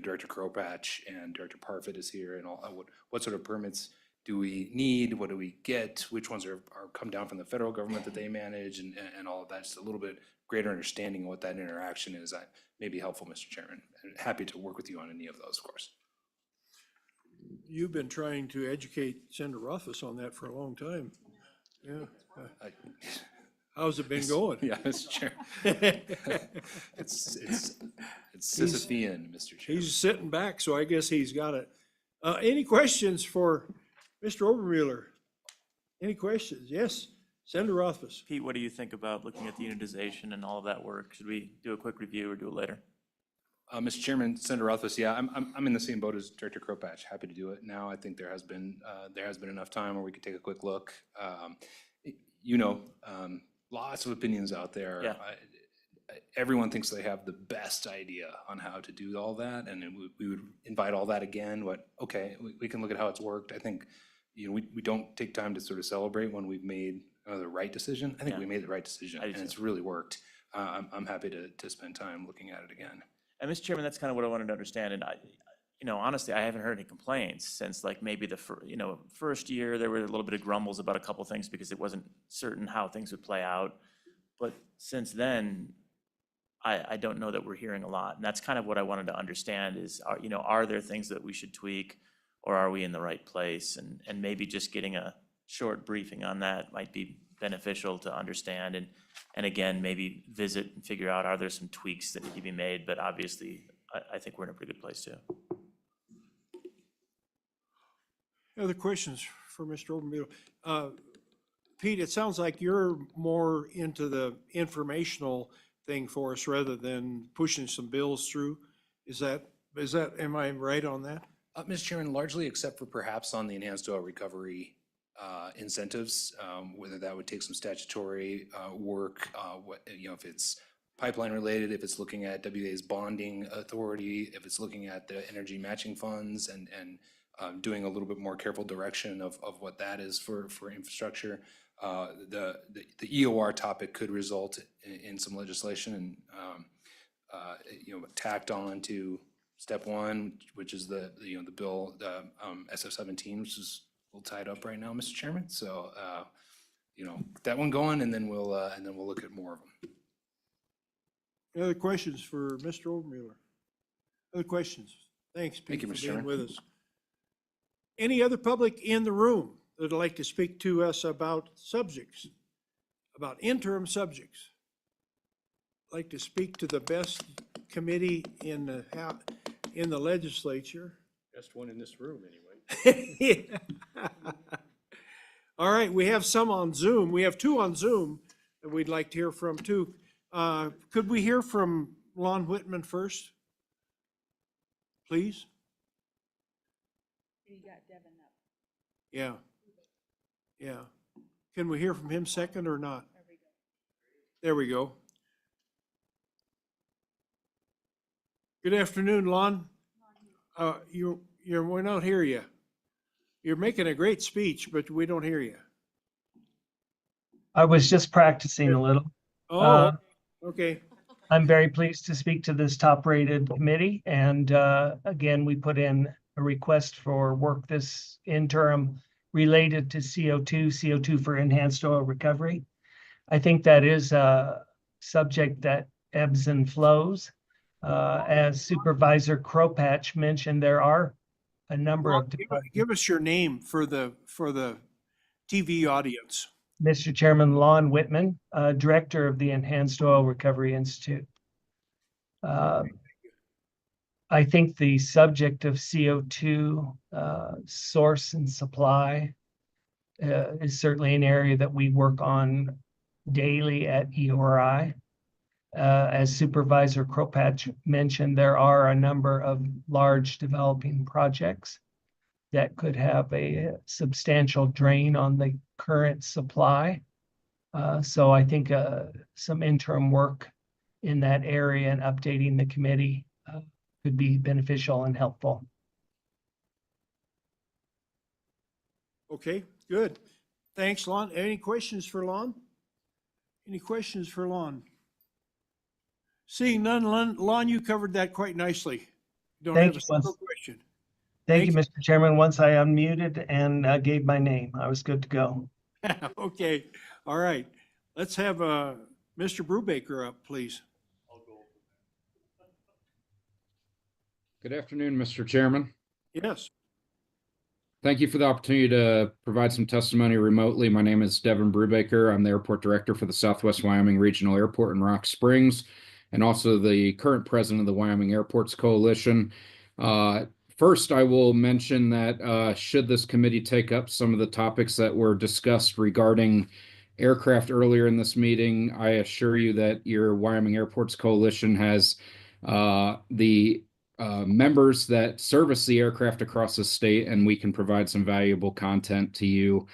Director Kropatch and Director Parfit is here, and all, what sort of permits do we need? What do we get? Which ones are come down from the federal government that they manage, and all of that? Just a little bit greater understanding of what that interaction is, may be helpful, Mr. Chairman. And happy to work with you on any of those, of course. You've been trying to educate Senator Rothfuss on that for a long time. Yeah. How's it been going? Yeah, Mr. Chair. It's Sisyphean, Mr. Chair. He's sitting back, so I guess he's got it. Any questions for Mr. Obermueller? Any questions? Yes, Senator Rothfuss. Pete, what do you think about looking at the unitization and all of that work? Should we do a quick review or do it later? Mr. Chairman, Senator Rothfuss, yeah, I'm in the same boat as Director Kropatch. Happy to do it now. I think there has been enough time where we could take a quick look. Lots of opinions out there. Yeah. Everyone thinks they have the best idea on how to do all that, and then we would invite all that again. Okay, we can look at how it's worked. I think, we don't take time to sort of celebrate when we've made the right decision. I think we made the right decision, and it's really worked. I'm happy to spend time looking at it again. And Mr. Chairman, that's kind of what I wanted to understand. And honestly, I haven't heard any complaints since like maybe the first year. There were a little bit of grumbles about a couple things because it wasn't certain how things would play out. But since then, I don't know that we're hearing a lot. And that's kind of what I wanted to understand is, are there things that we should tweak, or are we in the right place? And maybe just getting a short briefing on that might be beneficial to understand. And again, maybe visit and figure out, are there some tweaks that need to be made? But obviously, I think we're in a pretty good place too. Other questions for Mr. Obermueller? Pete, it sounds like you're more into the informational thing for us rather than pushing some bills through. Am I right on that? Mr. Chairman, largely except for perhaps on the enhanced oil recovery incentives, whether that would take some statutory work, if it's pipeline related, if it's looking at WA's bonding authority, if it's looking at the energy matching funds and doing a little bit more careful direction of what that is for infrastructure. The EOR topic could result in some legislation and tacked on to step one, which is the bill, SF-17, which is a little tied up right now, Mr. Chairman. So get that one going, and then we'll look at more of them. Any other questions for Mr. Obermueller? Other questions? Thanks, Pete, Thank you, for Mr. being Chairman. with us. Any other public in the room that'd like to speak to us about subjects, about interim subjects? Like to speak to the best committee in the legislature? Best one in this room, anyway. All right, we have some on Zoom. We have two on Zoom that we'd like to hear from too. Could we hear from Lon Whitman first? Please? You got Devin up. Yeah. Yeah. Can we hear from him second or not? There we go. Good afternoon, Lon. We don't hear you. You're making a great speech, but we don't hear you. I was just practicing a little. Oh, okay. I'm very pleased to speak to this top-rated committee, and again, we put in a request for work this interim related to CO2 for enhanced oil recovery. I think that is a subject that ebbs and flows. As Supervisor Kropatch mentioned, there are a number of Give us your name for the TV audience. Mr. Chairman, Lon Whitman, Director of the Enhanced Oil Recovery Institute. I think the subject of CO2 source and supply is certainly an area that we work on daily at EORI. As Supervisor Kropatch mentioned, there are a number of large developing projects that could have a substantial drain on the current supply. So I think some interim work in that area and updating the committee could be beneficial and helpful. Okay, good. Thanks, Lon. Any questions for Lon? Any questions for Lon? Seeing none, Lon, you covered that quite nicely. Don't have a single question. Thank you, Mr. Chairman. Once I unmuted and gave my name, I was good to go. Okay, all right. Let's have Mr. Mr. Brubaker up, please. Good afternoon, Mr. Chairman. Yes. Thank you for the opportunity to provide some testimony remotely. My name is Devin Brubaker. I'm the airport director for the Southwest Wyoming Regional Airport in Rock Springs, and also the current president of the Wyoming Airports Coalition. First, I will mention that should this committee take up some of the topics that were discussed regarding aircraft earlier in this meeting, I assure you that your Wyoming Airports Coalition has the members that service the aircraft across the state, and we can provide some valuable content to you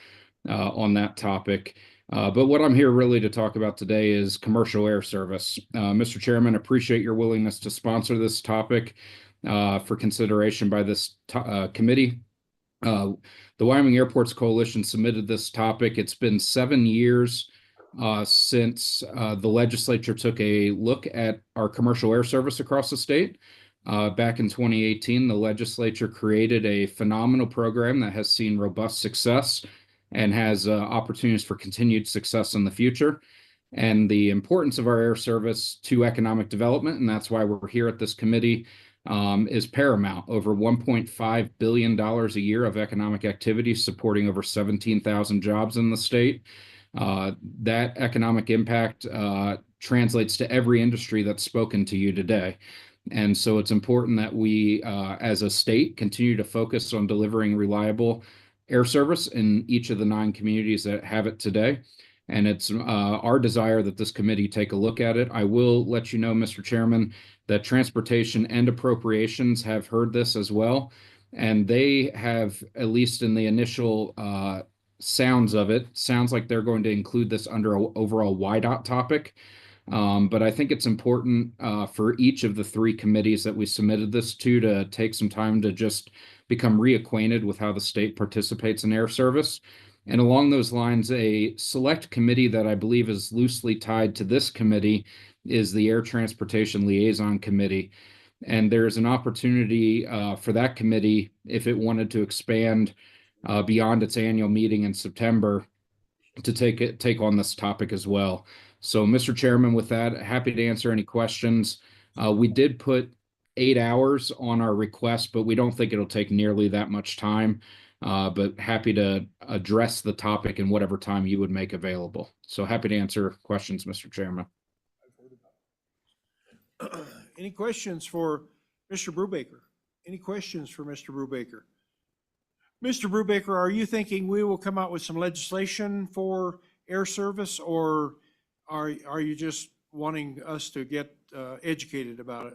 on that topic. But what I'm here really to talk about today is commercial air service. Mr. Chairman, appreciate your willingness to sponsor this topic for consideration by this committee. The Wyoming Airports Coalition submitted this topic. It's been 7 years since the legislature took a look at our commercial air service across the state. Back in 2018, the legislature created a phenomenal program that has seen robust success and has opportunities for continued success in the future. And the importance of our air service to economic development, and that's why we're here at this committee, is paramount. Over $1.5 billion a year of economic activity supporting over 17,000 jobs in the state. That economic impact translates to every industry that's spoken to you today. And so it's important that we, as a state, continue to focus on delivering reliable air service in each of the 9 communities that have it today. And it's our desire that this committee take a look at it. I will let you know, Mr. Chairman, that Transportation and Appropriations have heard this as well. And they have, at least in the initial sounds of it, sounds like they're going to include this under an overall YDOT topic. But I think it's important for each of the 3 committees that we submitted this to take some time to just become reacquainted with how the state participates in air service. And along those lines, a select committee that I believe is loosely tied to this committee is the Air Transportation Liaison Committee. And there's an opportunity for that committee, if it wanted to expand beyond its annual meeting in September, to take on this topic as well. So, Mr. Chairman, with that, happy to answer any questions. We did put 8 hours on our request, but we don't think it'll take nearly that much time. But happy to address the topic in whatever time you would make available. So happy to answer questions, Mr. Chairman. Any questions for Mr. Brubaker? Any questions for Mr. Brubaker? Mr. Brubaker, are you thinking we will come out with some legislation for air service, or are you just wanting us to get educated about it?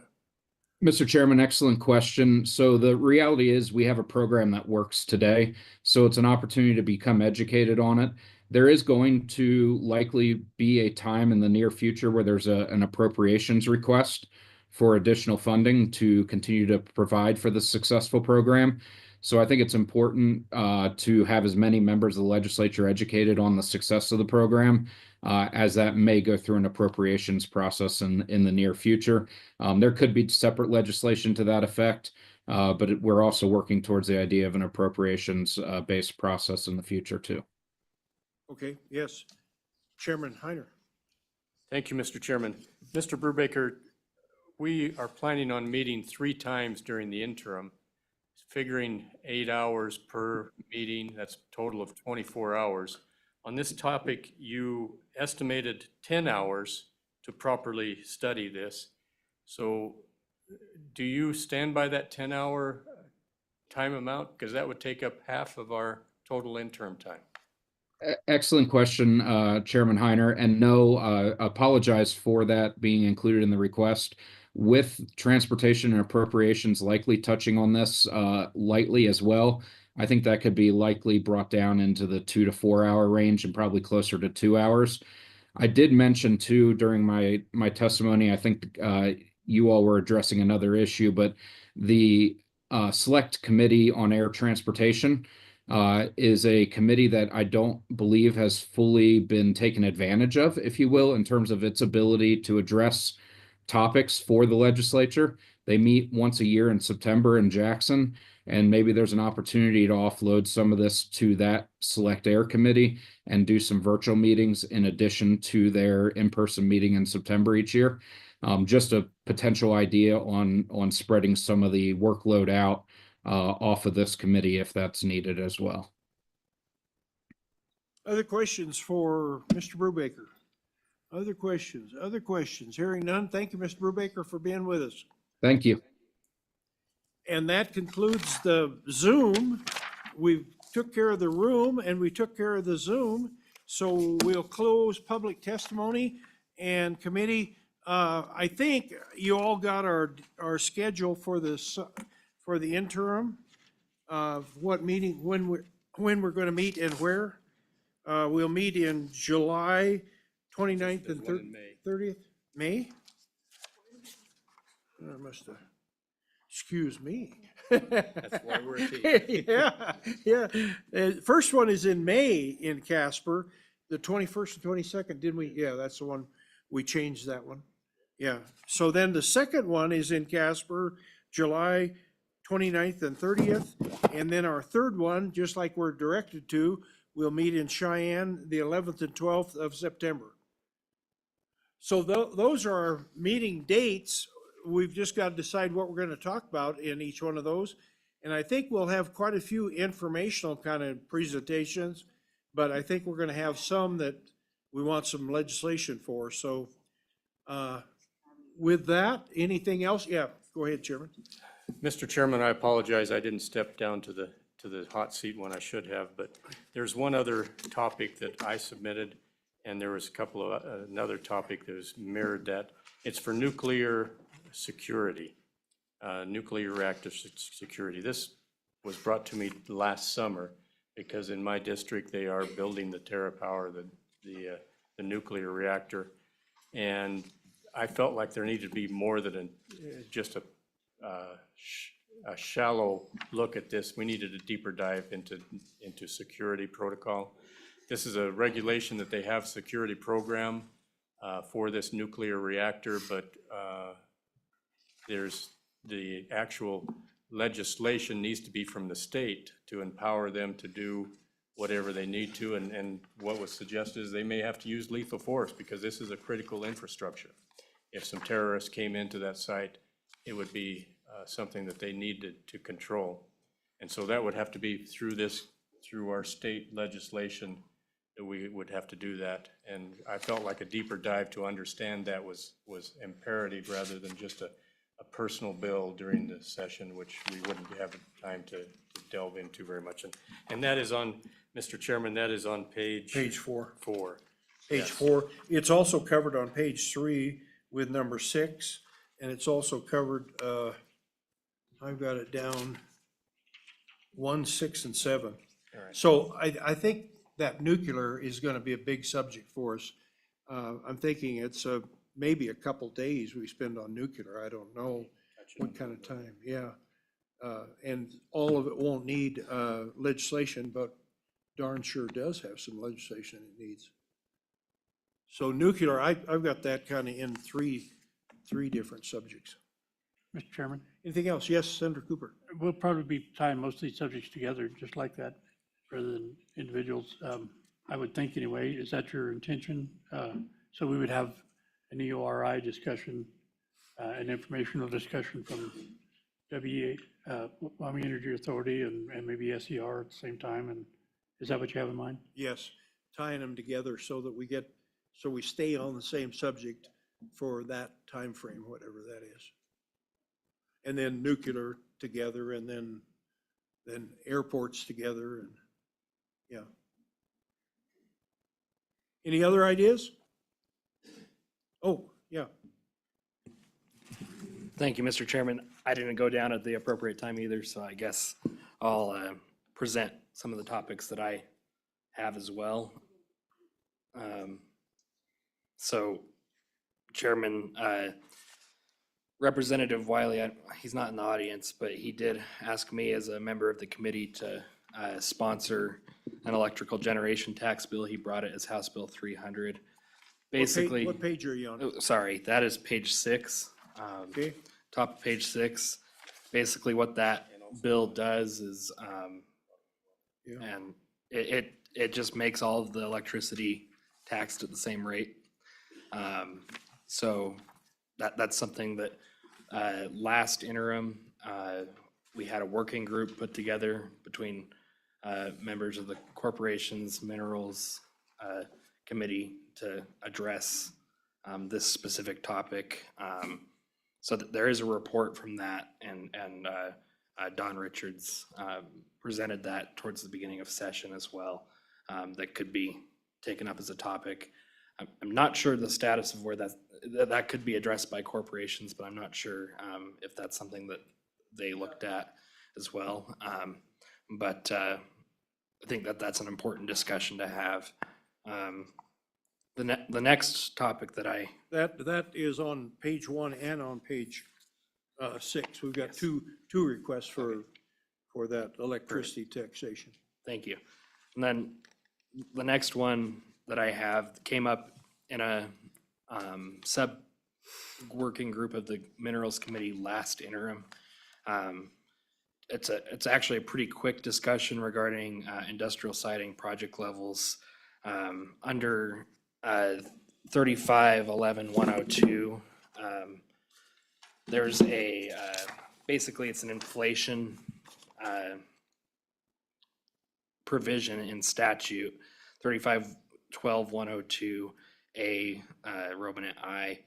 Mr. Chairman, excellent question. So the reality is we have a program that works today, so it's an opportunity to become educated on it. There is going to likely be a time in the near future where there's an appropriations request for additional funding to continue to provide for the successful program. So I think it's important to have as many members of the legislature educated on the success of the program, as that may go through an appropriations process in the near future. There could be separate legislation to that effect, but we're also working towards the idea of an appropriations based process in the future too. Okay, yes. Chairman Heiner. Thank you, Mr. Chairman. Mr. Brubaker, we are planning on meeting 3 times during the interim, figuring 8 hours per meeting. That's a total of 24 hours. On this topic, you estimated 10 hours to properly study this. So do you stand by that 10-hour time amount? Because that would take up half of our total interim time. Excellent question, Chairman Heiner. And no, apologize for that being included in the request. With Transportation and Appropriations likely touching on this lightly as well, I think that could be likely brought down into the 2 to 4 hour range and probably closer to 2 hours. I did mention too during my testimony, I think you all were addressing another issue, but the Select Committee on Air Transportation is a committee that I don't believe has fully been taken advantage of, if you will, in terms of its ability to address topics for the legislature. They meet once a year in September in Jackson, and maybe there's an opportunity to offload some of this to that select air committee and do some virtual meetings in addition to their in-person meeting in September each year. Just a potential idea on spreading some of the workload out off of this committee if that's needed as well. Other questions for Mr. Brubaker? Other questions? Other questions? Hearing none. Thank you, Mr. Brubaker, for being with us. Thank you. And that concludes the Zoom. We took care of the room and we took care of the Zoom. So we'll close public testimony and committee. I think you all got our schedule for this, for the interim of what meeting, when we're going to meet and where. We'll meet in July 29th and 30th. May? I must have, excuse me. That's why we're a team. Yeah, yeah. First one is in May in Casper, the 21st and 22nd, didn't we? Yeah, that's the one, we changed that one. Yeah, so then the second one is in Casper, July 29th and 30th. And then our third one, just like we're directed to, we'll meet in Cheyenne, the 11th and 12th of September. So those are our meeting dates. We've just got to decide what we're going to talk about in each one of those. And I think we'll have quite a few informational kind of presentations, but I think we're going to have some that we want some legislation for. So with that, anything else? Yeah, go ahead, Chairman. Mr. Chairman, I apologize. I didn't step down to the hot seat when I should have, but there's one other topic that I submitted, and there was a couple of, another topic that was mirrored that. It's for nuclear security, nuclear reactor security. This was brought to me last summer because in my district, they are building the TerraPower, the nuclear reactor. And I felt like there needed to be more than just a shallow look at this. We needed a deeper dive into security protocol. This is a regulation that they have security program for this nuclear reactor, but there's the actual legislation needs to be from the state to empower them to do whatever they need to. And what was suggested is they may have to use lethal force because this is a critical infrastructure. If some terrorists came into that site, it would be something that they needed to control. And so that would have to be through our state legislation that we would have to do that. And I felt like a deeper dive to understand that was imperative rather than just a personal bill during the session, which we wouldn't have time to delve into very much. And that is on, Mr. Chairman, that is on page 4. Page Page 4. It's also covered on page 3 with number 6, and it's also covered, I've got it down 1, 6, and 7. All right. So I think that nuclear is going to be a big subject for us. I'm thinking it's maybe a couple days we spend on nuclear. I don't know what kind of time. Yeah. And all of it won't need legislation, but darn sure does have some legislation it needs. So nuclear, I've got that kind of in three different subjects. Mr. Chairman, Anything else? Yes, Senator Cooper. we'll probably be tying most of these subjects together just like that, rather than individuals. I would think anyway, is that your intention? So we would have an EORI discussion, an informational discussion from WEA, Wyoming Energy Authority, and maybe SER at the same time. And is that what you have in mind? Yes, tying them together so that we stay on the same subject for that time frame, whatever that is. And then nuclear together, and then airports together, and yeah. Any other ideas? Oh, yeah. Thank you, Mr. Chairman. I didn't go down at the appropriate time either, so I guess I'll present some of the topics that I have as well. So, Chairman, Representative Wiley, he's not in the audience, but he did ask me as a member of the committee to sponsor an electrical generation tax bill. He brought it as House Bill 300. Basically, What page are you on? oh, sorry, that is page 6. Okay. top of page 6. Basically what that bill does is, and it just makes all of the electricity taxed at the same rate. So that's something that, last interim, we had a working group put together between members of the corporations, minerals committee to address this specific topic. So that there is a report from that, and Don Richards presented that towards the beginning of session as well, that could be taken up as a topic. I'm not sure the status of where that could be addressed by corporations, but I'm not sure if that's something that they looked at as well. But I think that that's an important discussion to have. The next topic that That is on page 1 and on page 6. We've got two requests for that electricity taxation. Thank you. And then the next one that I have came up in a sub-working group of the Minerals Committee last interim. It's actually a pretty quick discussion regarding industrial siding project levels. Under 3511-102, there's basically it's an inflation provision in statute, 3512-102A, Romanet I.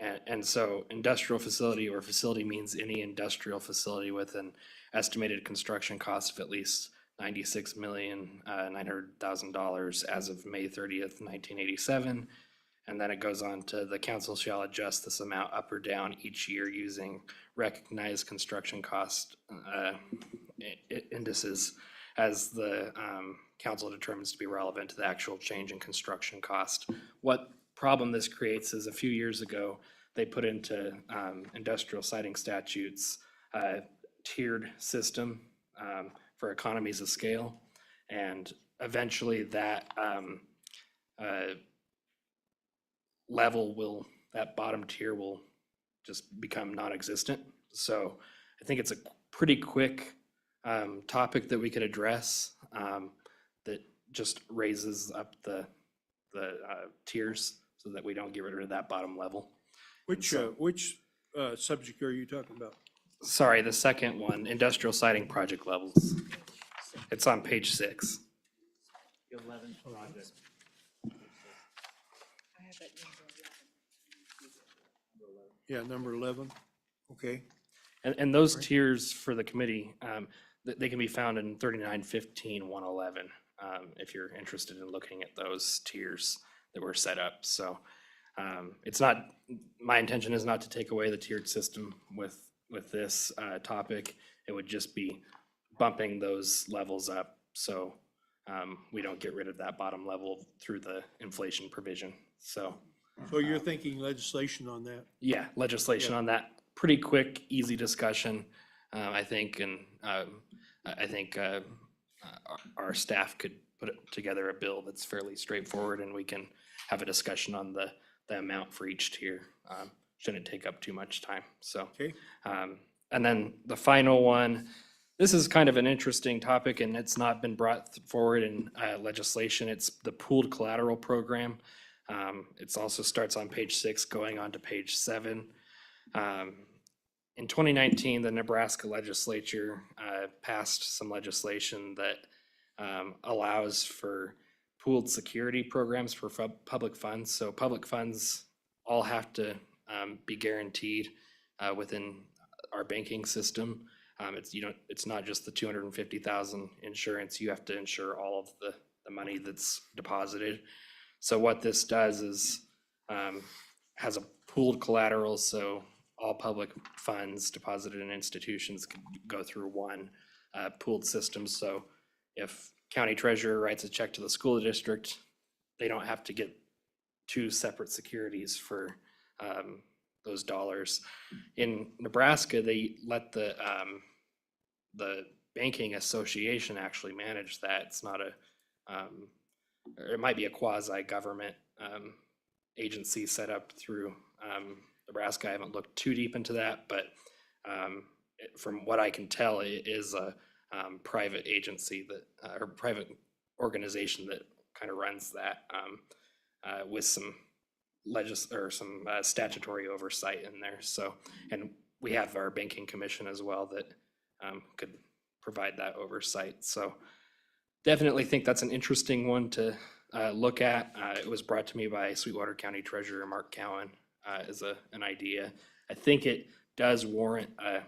And so industrial facility or facility means any industrial facility with an estimated construction cost of at least $96,900,000 as of May 30th, 1987. And then it goes on to the council shall adjust this amount up or down each year using recognized construction cost indices as the council determines to be relevant to the actual change in construction cost. What problem this creates is a few years ago, they put into industrial siding statutes a tiered system for economies of scale. And eventually that that bottom tier will just become non-existent. So I think it's a pretty quick topic that we could address that just raises up the tiers so that we don't get rid of that bottom level. Which subject are you talking about? Sorry, the second one, industrial siding project levels. It's on page 6. 11 project. Yeah, number 11. Okay. And those tiers for the committee, they can be found in 3915-111, if you're interested in looking at those tiers that were set up. So it's not, my intention is not to take away the tiered system with this topic. It would just be bumping those levels up so we don't get rid of that bottom level through the inflation provision. So you're thinking legislation on that? yeah, legislation on that. Pretty quick, easy discussion, I think, and I think our staff could put together a bill that's fairly straightforward, and we can have a discussion on the amount for each tier. Shouldn't take up too much time. So, okay. And then the final one, this is kind of an interesting topic, and it's not been brought forward in legislation. It's the pooled collateral program. It also starts on page 6, going on to page 7. In 2019, the Nebraska legislature passed some legislation that allows for pooled security programs for public funds. So public funds all have to be guaranteed within our banking system. It's not just the $250,000 insurance. You have to insure all of the money that's deposited. So what this does is has a pooled collateral, so all public funds deposited in institutions can go through one pooled system. So if county treasurer writes a check to the school district, they don't have to get two separate securities for those dollars. In Nebraska, they let the banking association actually manage that. It's not it might be a quasi-government agency set up through Nebraska. I haven't looked too deep into that, but from what I can tell, it is a private agency that, or private organization that kind of runs that with some some statutory oversight in there. So, and we have our banking commission as well that could provide that oversight. So definitely think that's an interesting one to look at. It was brought to me by Sweetwater County Treasurer Mark Cowan as an idea. I think it does warrant a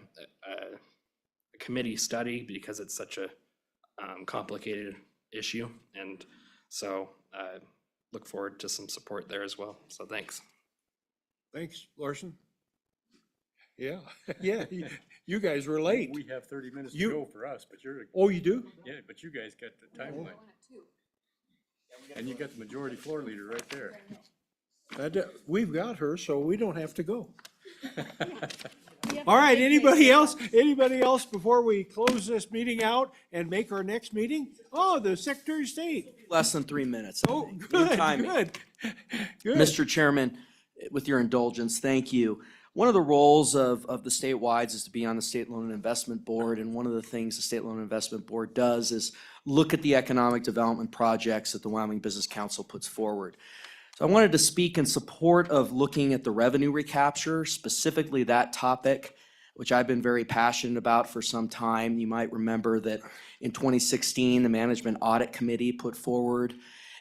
committee study because it's such a complicated issue. And so look forward to some support there as well. So thanks. Thanks, Larson. Yeah, yeah, you guys were late. We have 30 minutes to You- go for us, but you're, Oh, you do? yeah, but you guys got the timeline. And you got the majority floor leader right there. We've got her, so we don't have to go. All right, anybody else before we close this meeting out and make our next meeting? Oh, the Secretary of State. Less than 3 minutes. I Oh, think. Good good, timing. good. Mr. Chairman, with your indulgence, thank you. One of the roles of the statewide is to be on the State Loan and Investment Board, and one of the things the State Loan and Investment Board does is look at the economic development projects that the Wyoming Business Council puts forward. So I wanted to speak in support of looking at the revenue recapture, specifically that topic, which I've been very passionate about for some time. You might remember that in 2016, the Management Audit Committee put forward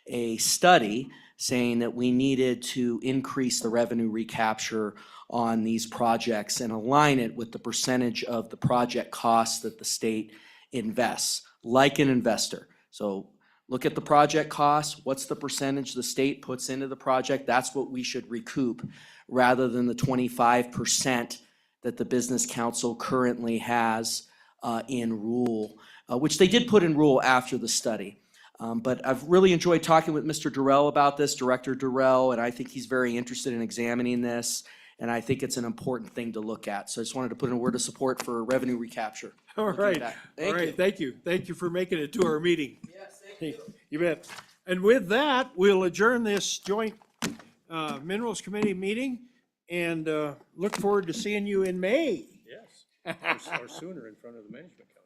a study saying that we needed to increase the revenue recapture on these projects and align it with the percentage of the project costs that the state invests, like an investor. So look at the project costs, what's the percentage the state puts into the project? That's what we should recoup, rather than the 25% that the Business Council currently has in rule, which they did put in rule after the study. But I've really enjoyed talking with Mr. Durrell about this, Director Durrell, and I think he's very interested in examining this. And I think it's an important thing to look at. So I just wanted to put in a word of support for revenue recapture. All Looking at right, that. all Thank right, you. thank you. Thank you for making it to our meeting. Yes, thank you. You bet. And with that, we'll adjourn this joint Minerals Committee meeting and look forward to seeing you in May. Yes, or sooner in front of the management council.